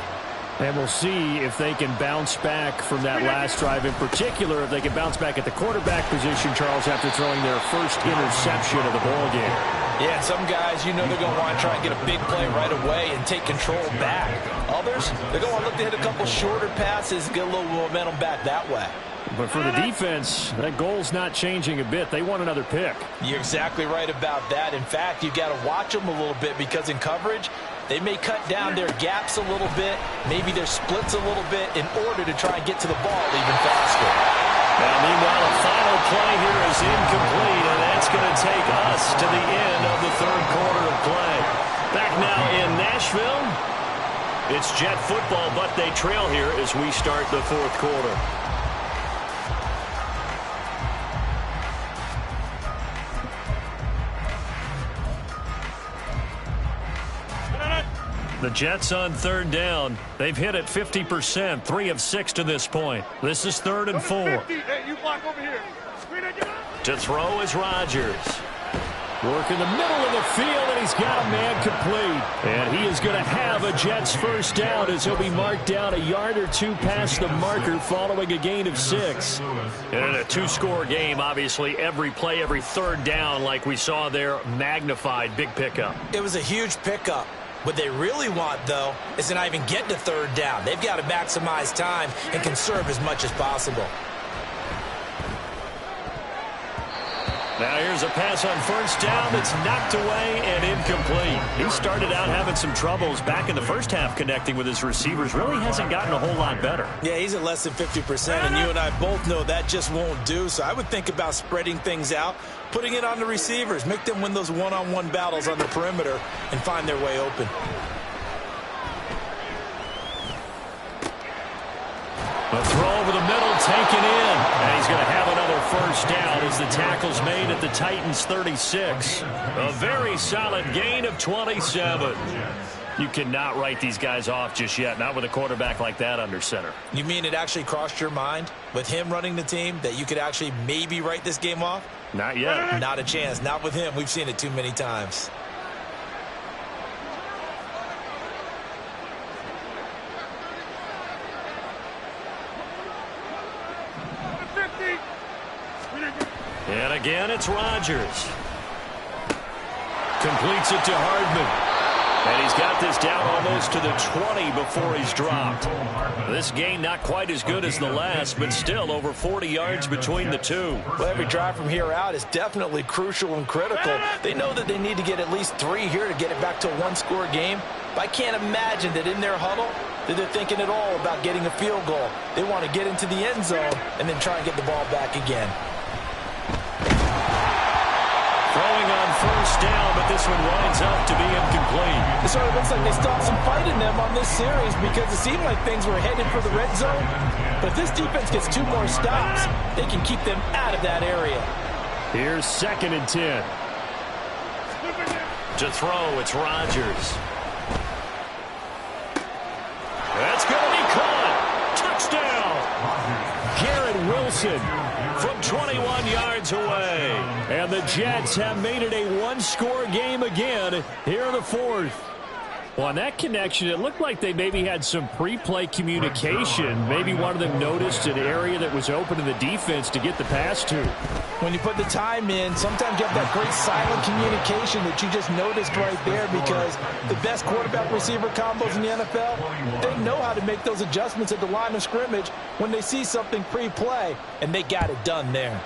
And we'll see if they can bounce back from that last drive. In particular, if they can bounce back at the quarterback position, Charles, after throwing their first interception of the ballgame. Yeah, some guys, you know they're going to want to try and get a big play right away and take control back. Others, they're going to want to look to hit a couple shorter passes, get a little momentum back that way. But for the defense, that goal's not changing a bit. They want another pick. You're exactly right about that. In fact, you've got to watch them a little bit because in coverage, they may cut down their gaps a little bit, maybe their splits a little bit in order to try and get to the ball even faster. Now, meanwhile, a final play here is incomplete, and that's going to take us to the end of the 3rd quarter of play. Back now in Nashville, it's Jet football, but they trail here as we start the 4th quarter. The Jets on 3rd down. They've hit it 50%, 3 of 6 to this point. This is 3rd and 4. Hey, you block over here. To throw is Rodgers. Work in the middle of the field, and he's got a man complete. And he is going to have a Jets first down as he'll be marked down a yard or two past the marker following a gain of 6. And in a 2-score game, obviously, every play, every 3rd down, like we saw there, magnified, big pickup. It was a huge pickup. What they really want, though, is to not even get to 3rd down. They've got to maximize time and conserve as much as possible. Now here's a pass on 1st down that's knocked away and incomplete. He started out having some troubles back in the first half connecting with his receivers. Really hasn't gotten a whole lot better. Yeah, he's at less than 50%, and you and I both know that just won't do. So I would think about spreading things out, putting it on the receivers, make them win those one-on-one battles on the perimeter and find their way open. A throw over the middle, taken in. And he's going to have another first down as the tackle's made at the Titans' 36. A very solid gain of 27. You cannot write these guys off just yet, not with a quarterback like that under center. You mean it actually crossed your mind with him running the team that you could actually maybe write this game off? Not yet. Not a chance. Not with him. We've seen it too many times. And again, it's Rodgers. Completes it to Hardman. And he's got this down almost to the 20 before he's dropped. This game not quite as good as the last, but still over 40 yards between the two. Well, every drive from here out is definitely crucial and critical. They know that they need to get at least 3 here to get it back to a one-score game. But I can't imagine that in their huddle that they're thinking at all about getting a field goal. They want to get into the end zone and then try and get the ball back again. Throwing on first down, but this one winds up to be incomplete. It sort of looks like they still have some fight in them on this series because it seemed like things were headed for the red zone. But if this defense gets 2 more stops, they can keep them out of that area. Here's 2nd and 10. To throw, it's Rodgers. That's going to be caught. Touchdown. Garrett Wilson from 21 yards away. And the Jets have made it a one-score game again here in the 4th. Well, on that connection, it looked like they maybe had some pre-play communication. Maybe one of them noticed an area that was open in the defense to get the pass to. When you put the time in, sometimes you have that great silent communication that you just noticed right there, because the best quarterback-receiver combos in the NFL, they know how to make those adjustments at the line of scrimmage when they see something pre-play, and they got it done there.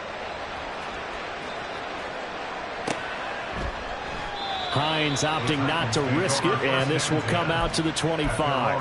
Hines opting not to risk it, and this will come out to the 25.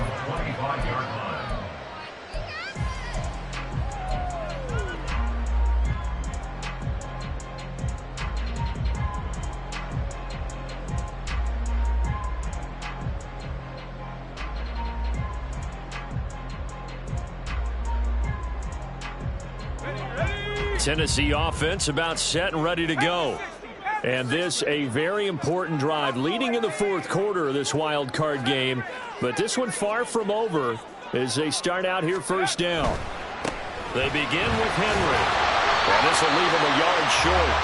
Tennessee offense about set and ready to go. And this a very important drive leading in the fourth quarter of this wild card game. But this one far from over as they start out here first down. They begin with Henry. And this will leave him a yard short.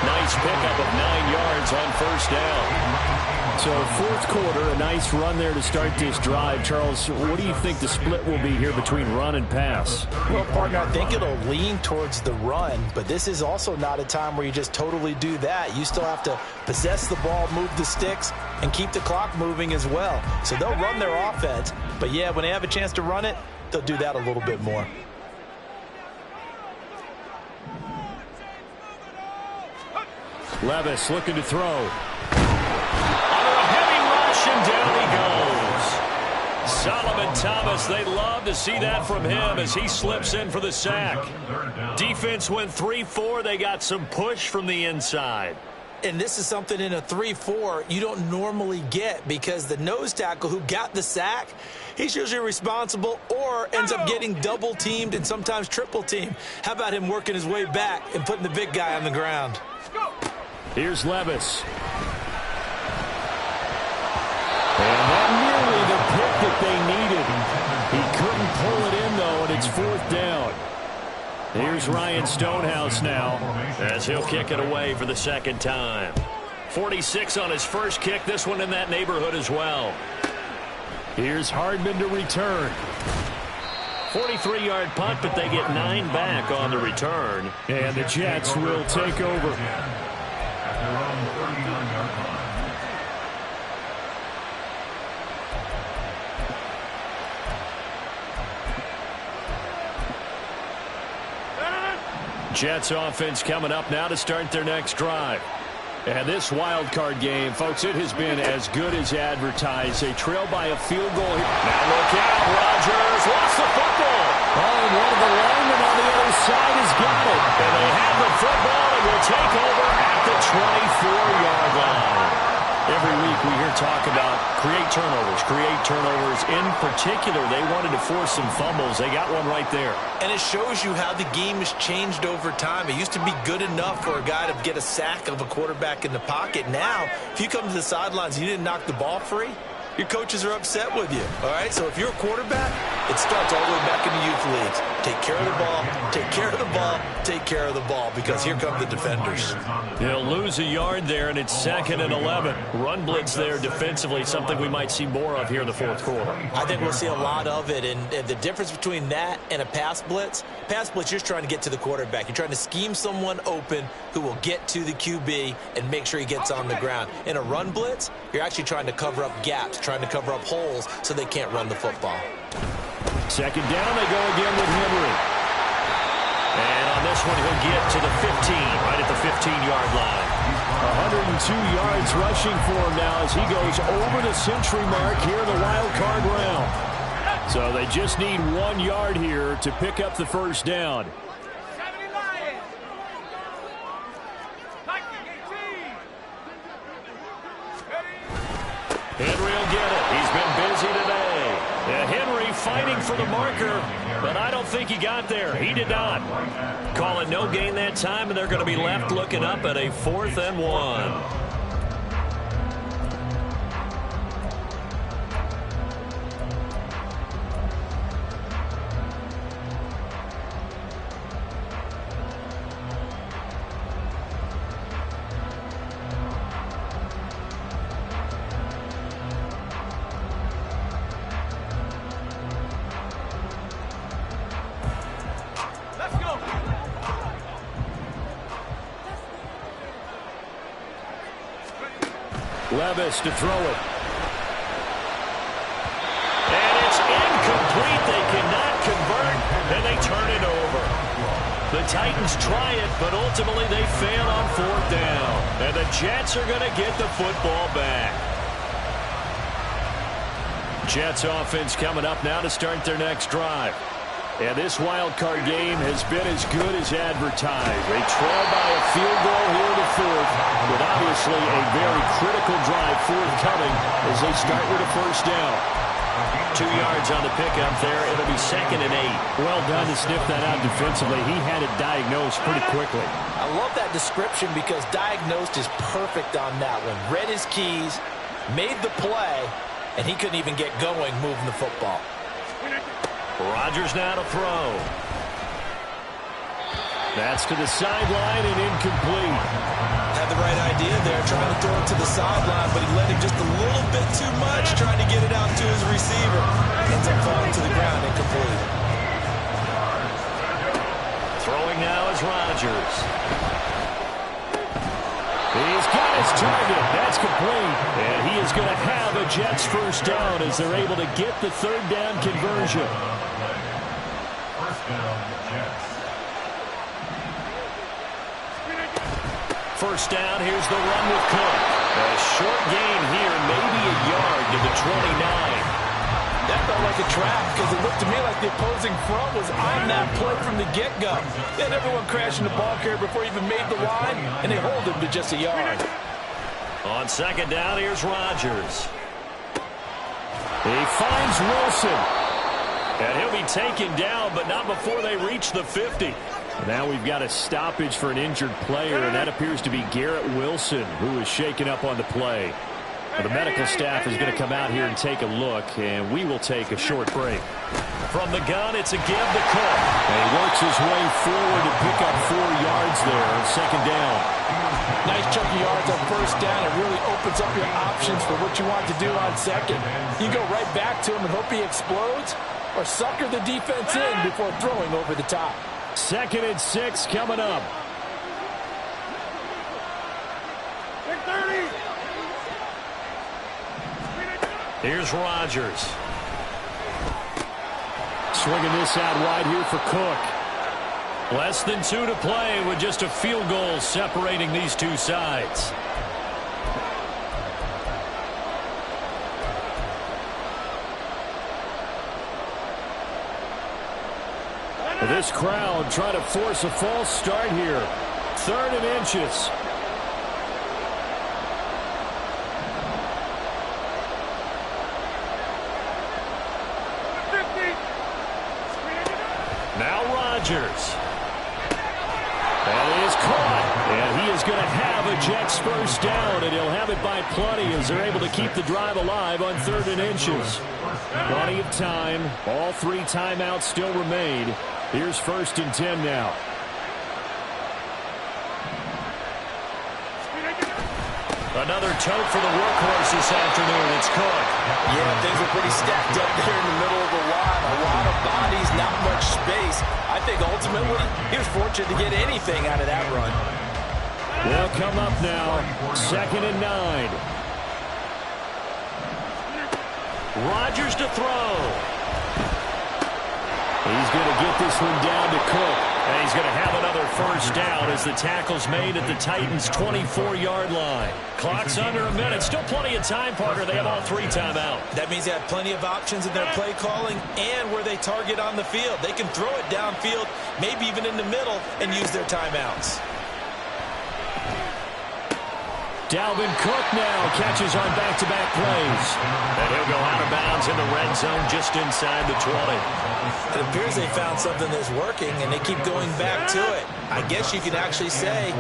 Nice pickup of 9 yards on first down. So fourth quarter, a nice run there to start this drive. Charles, what do you think the split will be here between run and pass? Well, partner, I think it'll lean towards the run, but this is also not a time where you just totally do that. You still have to possess the ball, move the sticks, and keep the clock moving as well. So they'll run their offense, but yeah, when they have a chance to run it, they'll do that a little bit more. Levis looking to throw. Under a heavy rush, and down he goes. Solomon Thomas, they love to see that from him as he slips in for the sack. Defense went 3-4. They got some push from the inside. And this is something in a 3-4 you don't normally get, because the nose tackle who got the sack, he's usually responsible or ends up getting double teamed and sometimes triple teamed. How about him working his way back and putting the big guy on the ground? Here's Levis. And that nearly the pick that they needed. He couldn't pull it in, though, and it's fourth down. Here's Ryan Stonehouse now as he'll kick it away for the second time. 46 on his first kick. This one in that neighborhood as well. Here's Hardman to return. 43-yard punt, but they get 9 back on the return. And the Jets will take over. Jets offense coming up now to start their next drive. And this wild card game, folks, it has been as good as advertised. They trail by a field goal here. Now look out, Rodgers lost the football. Oh, and one of the linemen on the other side has got it. And they have the football and will take over at the 24-yard line. Every week we hear talk about create turnovers. In particular, they wanted to force some fumbles. They got one right there. And it shows you how the game has changed over time. It used to be good enough for a guy to get a sack of a quarterback in the pocket. Now, if you come to the sidelines and you didn't knock the ball free, your coaches are upset with you. All right, so if you're a quarterback, it starts all the way back in the youth leagues. Take care of the ball, take care of the ball, take care of the ball, because here come the defenders. They'll lose a yard there, and it's 2nd and 11. Run blitz there defensively, something we might see more of here in the fourth quarter. I think we'll see a lot of it, and the difference between that and a pass blitz, you're just trying to get to the quarterback. You're trying to scheme someone open who will get to the QB and make sure he gets on the ground. In a run blitz, you're actually trying to cover up gaps, trying to cover up holes so they can't run the football. Second down, they go again with Henry. And on this one, he'll get to the 15, right at the 15-yard line. 102 yards rushing for him now as he goes over the century mark here in the wild card round. So they just need 1 yard here to pick up the first down. Henry will get it. He's been busy today. Henry fighting for the marker, but I don't think he got there. He did not. Call it no gain that time, and they're going to be left looking up at a 4th and 1. Levis to throw it. And it's incomplete. They cannot convert, and they turn it over. The Titans try it, but ultimately they fail on 4th down. And the Jets are going to get the football back. Jets offense coming up now to start their next drive. And this wild card game has been as good as advertised. They trail by a field goal here in the 4th, with obviously a very critical drive forthcoming as they start with a 1st down. 2 yards on the pickup there. It'll be 2nd and 8. Well done to sniff that out defensively. He had it diagnosed pretty quickly. I love that description because diagnosed is perfect on that one. Read his keys, made the play, and he couldn't even get going moving the football. Rodgers now to throw. That's to the sideline and incomplete. Had the right idea there, trying to throw it to the sideline, but he let him just a little bit too much, trying to get it out to his receiver. Ends up falling to the ground, incomplete. Throwing now is Rodgers. He's got his target. That's complete. And he is going to have a Jets 1st down as they're able to get the 3rd down conversion. 1st down, Jets. 1st down, here's the run with Cook. A short gain here, maybe a yard to the 29. That felt like a trap because it looked to me like the opposing front was on that play from the get-go. They had everyone crashing the ball carrier before he even made the line, and they hold him to just a yard. On 2nd down, here's Rodgers. He finds Wilson. And he'll be taken down, but not before they reach the 50. Now we've got a stoppage for an injured player, and that appears to be Garrett Wilson, who is shaken up on the play. The medical staff is going to come out here and take a look, and we will take a short break. From the gun, it's a give to Cook. And he works his way forward to pick up 4 yards there on 2nd down. Nice chunk of yards on 1st down. It really opens up your options for what you want to do on 2nd. You go right back to him and hope he explodes, or sucker the defense in before throwing over the top. 2nd and 6 coming up. 30. Here's Rodgers. Swinging this out wide here for Cook. Less than 2 to play with just a field goal separating these two sides. This crowd trying to force a false start here. 3rd and inches. Now Rodgers. That is caught. And he is going to have a Jets 1st down, and he'll have it by plenty as they're able to keep the drive alive on 3rd and inches. Plenty of time. All 3 timeouts still remain. Here's 1st and 10 now. Another tote for the workhorse this afternoon. It's Cook. Yeah, things are pretty stacked up there in the middle of the line. A lot of bodies, not much space. I think ultimately he was fortunate to get anything out of that run. They'll come up now. 2nd and 9. Rodgers to throw. He's going to get this one down to Cook. And he's going to have another 1st down as the tackle's made at the Titans' 24-yard line. Clock's under a minute. Still plenty of time, Parker. They have all 3 timeout. That means they have plenty of options in their play calling and where they target on the field. They can throw it downfield, maybe even in the middle, and use their timeouts. Dalvin Cook now catches on back-to-back plays. And he'll go out of bounds in the red zone just inside the 20. It appears they found something that's working, and they keep going back to it. I guess you could actually say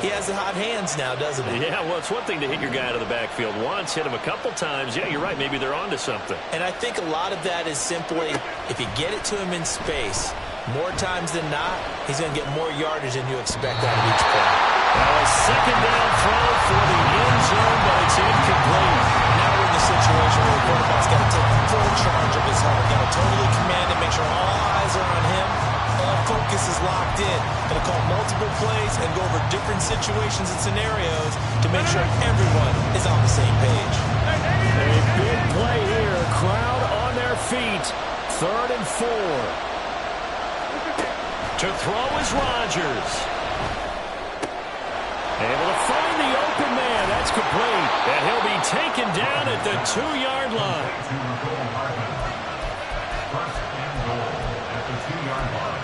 he has the hot hands now, doesn't he? Yeah, well, it's one thing to hit your guy out of the backfield once, hit him a couple times. Yeah, you're right. Maybe they're onto something. And I think a lot of that is simply if you get it to him in space, more times than not, he's going to get more yardage than you expect out of each play. Now a 2nd down throw for the end zone, but it's incomplete. Now we're in the situation where the quarterback's got to take full charge of his heart. Got to totally command and make sure all eyes are on him. All focus is locked in. Going to call multiple multiple plays and go over different situations and scenarios to make sure everyone is on the same page. A big play here. Crowd on their feet. 3rd and 4. To throw is Rodgers. Able to find the open man. That's complete. And he'll be taken down at the 2-yard line. First and goal at the 2-yard line.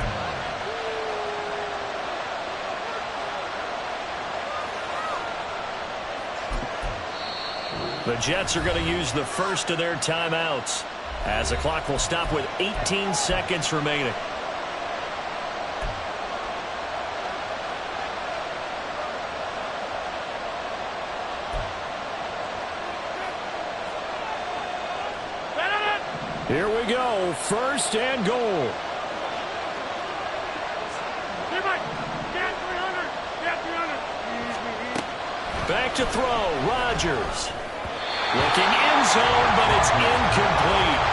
The Jets are going to use the first of their timeouts as the clock will stop with 18 seconds remaining. Here we go. 1st and goal. Back to throw. Rodgers. Looking end zone, but it's incomplete.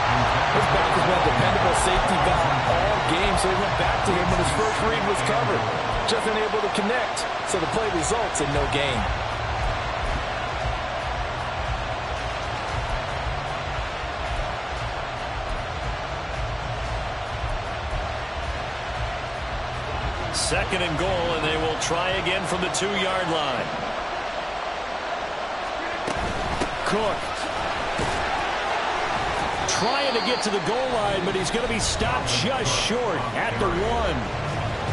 His back has been a dependable safety valve all game, so he went back to him when his first read was covered. Just unable to connect, so the play results in no gain. Second and goal, and they will try again from the 2-yard line. Cook. Trying to get to the goal line, but he's going to be stopped just short at the 1.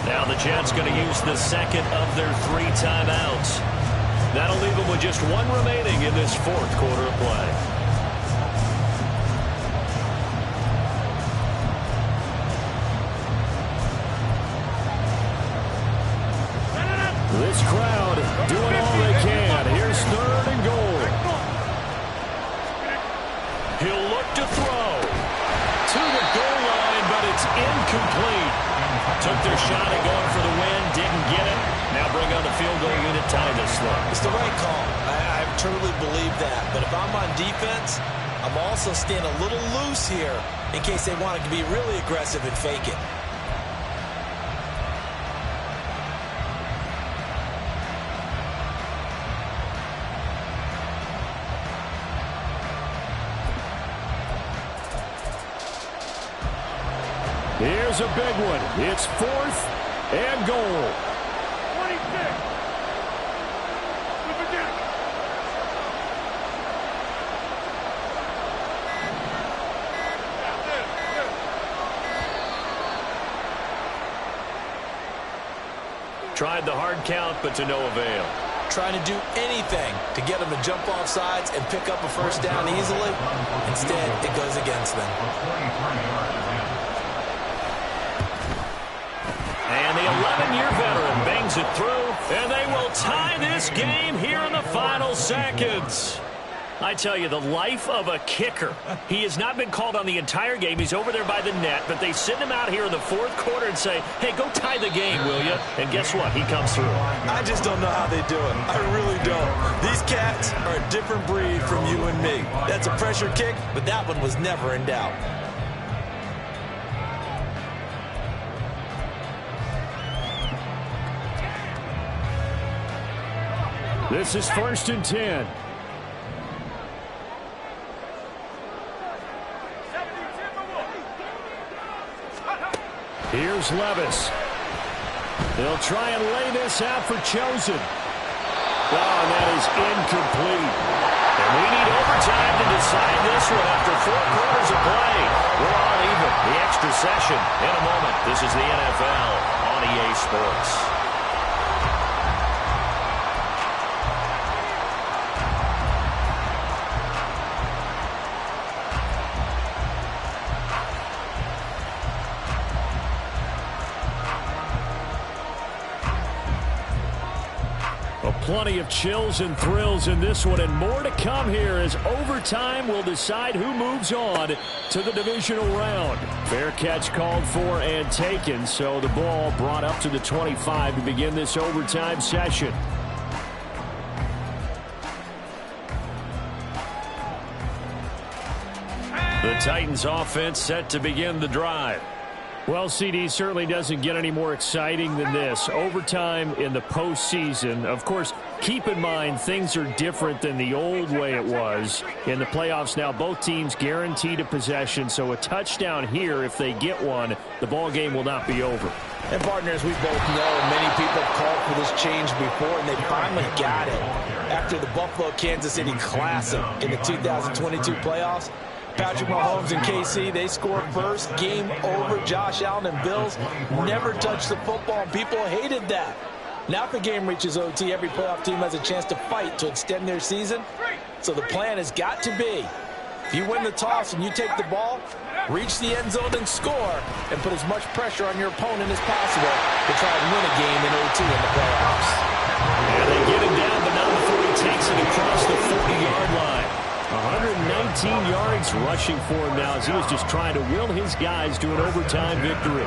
Now the Jets going to use the second of their 3 timeouts. That'll leave them with just 1 remaining in this 4th quarter of play. This crowd doing all they can. Here's 3rd and goal. He'll look to throw to the goal line, but it's incomplete. Took their shot at going for the win, didn't get it. Now bring on the field goal unit, tie this one. It's the right call. I truly believe that. But if I'm on defense, I'm also staying a little loose here in case they want to be really aggressive and fake it. Here's a big one. It's 4th and goal. 26. Tried the hard count, but to no avail. Trying to do anything to get them to jump off sides and pick up a first down easily. Instead, it goes against them. And the 11-year veteran bangs it through, and they will tie this game here in the final seconds. I tell you, the life of a kicker. He has not been called on the entire game. He's over there by the net, but they send him out here in the 4th quarter and say, hey, go tie the game, will you? And guess what? He comes through. I just don't know how they do it. I really don't. These cats are a different breed from you and me. That's a pressure kick, but that one was never in doubt. This is 1st and 10. Here's Levis. They'll try and lay this out for Chosen. Oh, and that is incomplete. And we need overtime to decide this one after 4 quarters of play. We're on even. The extra session in a moment. This is the NFL on EA Sports. Plenty of chills and thrills in this one, and more to come here as overtime will decide who moves on to the divisional round. Fair catch called for and taken, so the ball brought up to the 25 to begin this overtime session. The Titans offense set to begin the drive. Well, CD certainly doesn't get any more exciting than this. Overtime in the postseason. Of course, keep in mind things are different than the old way it was. In the playoffs now, both teams guaranteed a possession, so a touchdown here, if they get one, the ball game will not be over. And partners, we both know many people have called for this change before, and they finally got it. After the Buffalo-Kansas City Classic in the 2022 playoffs, Patrick Mahomes and KC, they scored first. Game over. Josh Allen and Bills never touched the football, and people hated that. Now if the game reaches OT, every playoff team has a chance to fight to extend their season. So the plan has got to be, if you win the toss and you take the ball, reach the end zone and score, and put as much pressure on your opponent as possible to try and win a game in OT in the playoffs. And they get him down, but not before he takes it across the 40-yard line. 119 yards rushing for him now as he was just trying to will his guys to an overtime victory.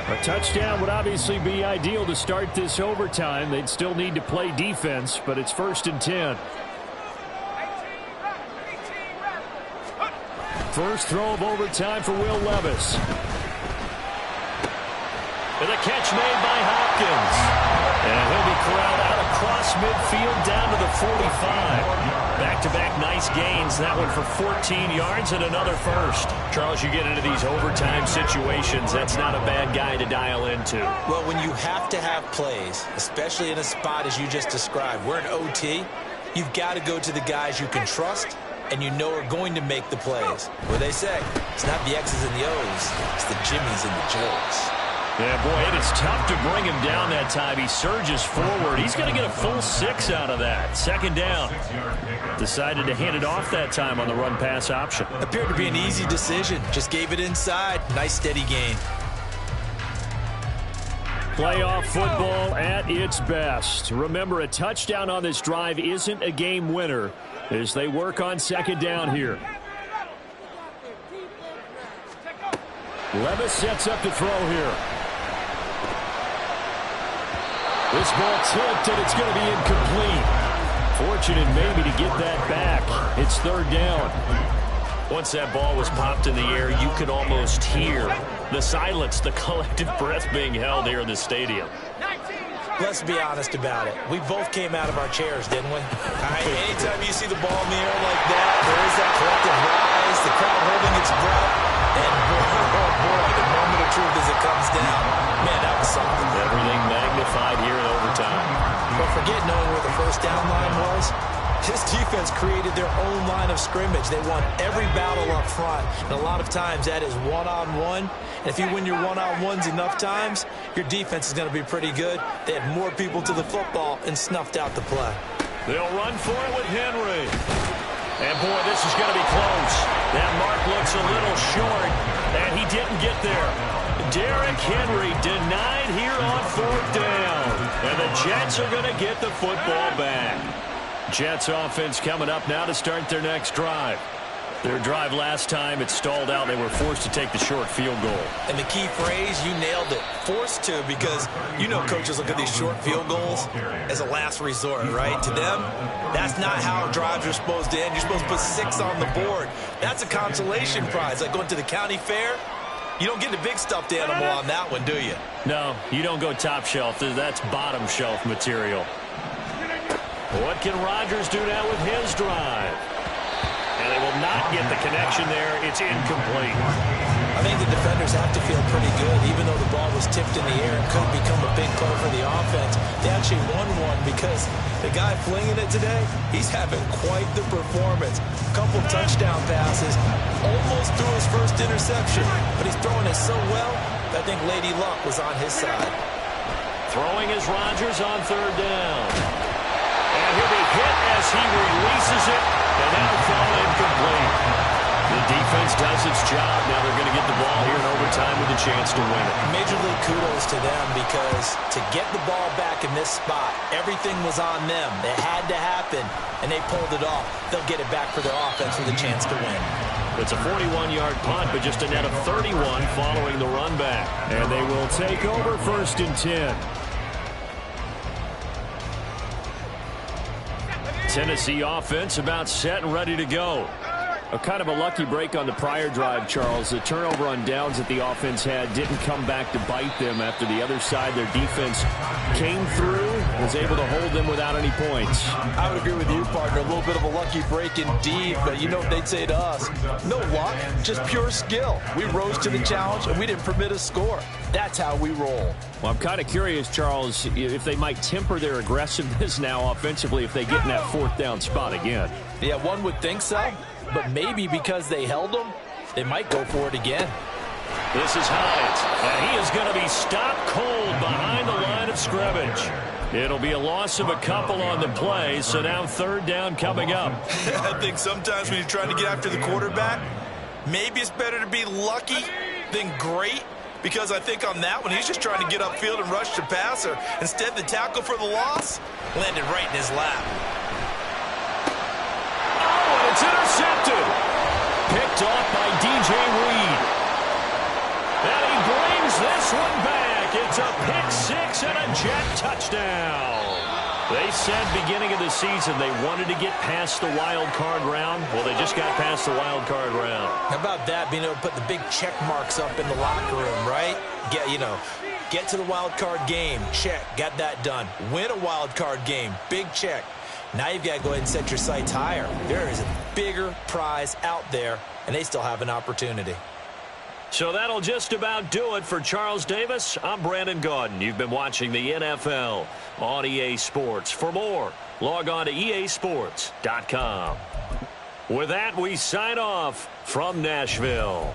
A touchdown would obviously be ideal to start this overtime. They'd still need to play defense, but it's 1st and 10. First throw of overtime for Will Levis. And a catch made by Hopkins. And he'll be corralled out across midfield down to the 45. Back-to-back nice gains. That one for 14 yards and another first. Charles, you get into these overtime situations, that's not a bad guy to dial into. Well, when you have to have plays, especially in a spot as you just described, we're in OT, you've got to go to the guys you can trust and you know are going to make the plays. What they say, it's not the X's and the O's, it's the Jimmies and the Joes. Yeah, boy, and it's tough to bring him down that time. He surges forward. He's going to get a full 6 out of that. 2nd down. Decided to hand it off that time on the run-pass option. Appeared to be an easy decision. Just gave it inside. Nice, steady gain. Playoff football at its best. Remember, a touchdown on this drive isn't a game winner as they work on 2nd down here. Levis sets up to throw here. This ball tipped, and it's going to be incomplete. Fortunate maybe to get that back. It's 3rd down. Once that ball was popped in the air, you could almost hear the silence, the collective breath being held here in the stadium. Let's be honest about it. We both came out of our chairs, didn't we? Anytime you see the ball in the air like that, there is that collective rise, the crowd holding its breath, and boy, the moment of truth as it comes down. Man, that was something. Everything magnified here in overtime. But forget knowing where the 1st down line was. This defense created their own line of scrimmage. They won every battle up front. And a lot of times that is one-on-one. And if you win your one-on-ones enough times, your defense is going to be pretty good. They had more people to the football and snuffed out the play. They'll run for it with Henry. And, boy, this is going to be close. That mark looks a little short, and he didn't get there. Derrick Henry denied here on 4th down. And the Jets are going to get the football back. Jets offense coming up now to start their next drive. Their drive last time, it stalled out. They were forced to take the short field goal. And the key phrase, you nailed it, forced to, because you know coaches look at these short field goals as a last resort, right? To them, that's not how drives are supposed to end. You're supposed to put 6 on the board. That's a consolation prize, like going to the county fair. You don't get the big stuffed animal on that one, do you? No, you don't go top shelf. That's bottom shelf material. What can Rodgers do now with his drive? And they will not get the connection there. It's incomplete. I think the defenders have to feel pretty good, even though the ball was tipped in the air and could become a big play for the offense. They actually won one because the guy flinging it today, he's having quite the performance. A couple touchdown passes, almost threw his first interception, but he's throwing it so well that I think Lady Luck was on his side. Throwing is Rodgers on 3rd down. And he'll be hit as he releases it, and that'll fall incomplete. The defense does its job. Now they're going to get the ball here in overtime with a chance to win it. Major league kudos to them, because to get the ball back in this spot, everything was on them. It had to happen, and they pulled it off. They'll get it back for their offense with a chance to win. It's a 41-yard punt, but just a net of 31 following the run back. And they will take over 1st and 10. Tennessee offense about set and ready to go. Kind of a lucky break on the prior drive, Charles. The turnover on downs that the offense had didn't come back to bite them after the other side. Their defense came through, was able to hold them without any points. I would agree with you, partner. A little bit of a lucky break indeed, but you know what they'd say to us? No luck, just pure skill. We rose to the challenge, and we didn't permit a score. That's how we roll. Well, I'm kind of curious, Charles, if they might temper their aggressiveness now offensively if they get in that fourth down spot again. Yeah, one would think so. But maybe because they held them, they might go for it again. This is Hines, and he is going to be stopped cold behind the line of scrimmage. It'll be a loss of a couple on the play, so now third down coming up. I think sometimes when you're trying to get after the quarterback, maybe it's better to be lucky than great, because I think on that one, he's just trying to get upfield and rush the passer. Instead, the tackle for the loss landed right in his lap. It's intercepted. Picked off by DJ Reed. And he brings this one back. It's a pick six and a Jet touchdown. They said beginning of the season they wanted to get past the wild card round. Well, they just got past the wild card round. How about that, being able to put the big check marks up in the locker room, right? Get to the wild card game. Check. Got that done. Win a wild card game. Big check. Now you've got to go ahead and set your sights higher. There is a bigger prize out there, and they still have an opportunity. So that'll just about do it for Charles Davis. I'm Brandon Gaudin. You've been watching the NFL on EA Sports. For more, log on to easports.com. With that, we sign off from Nashville.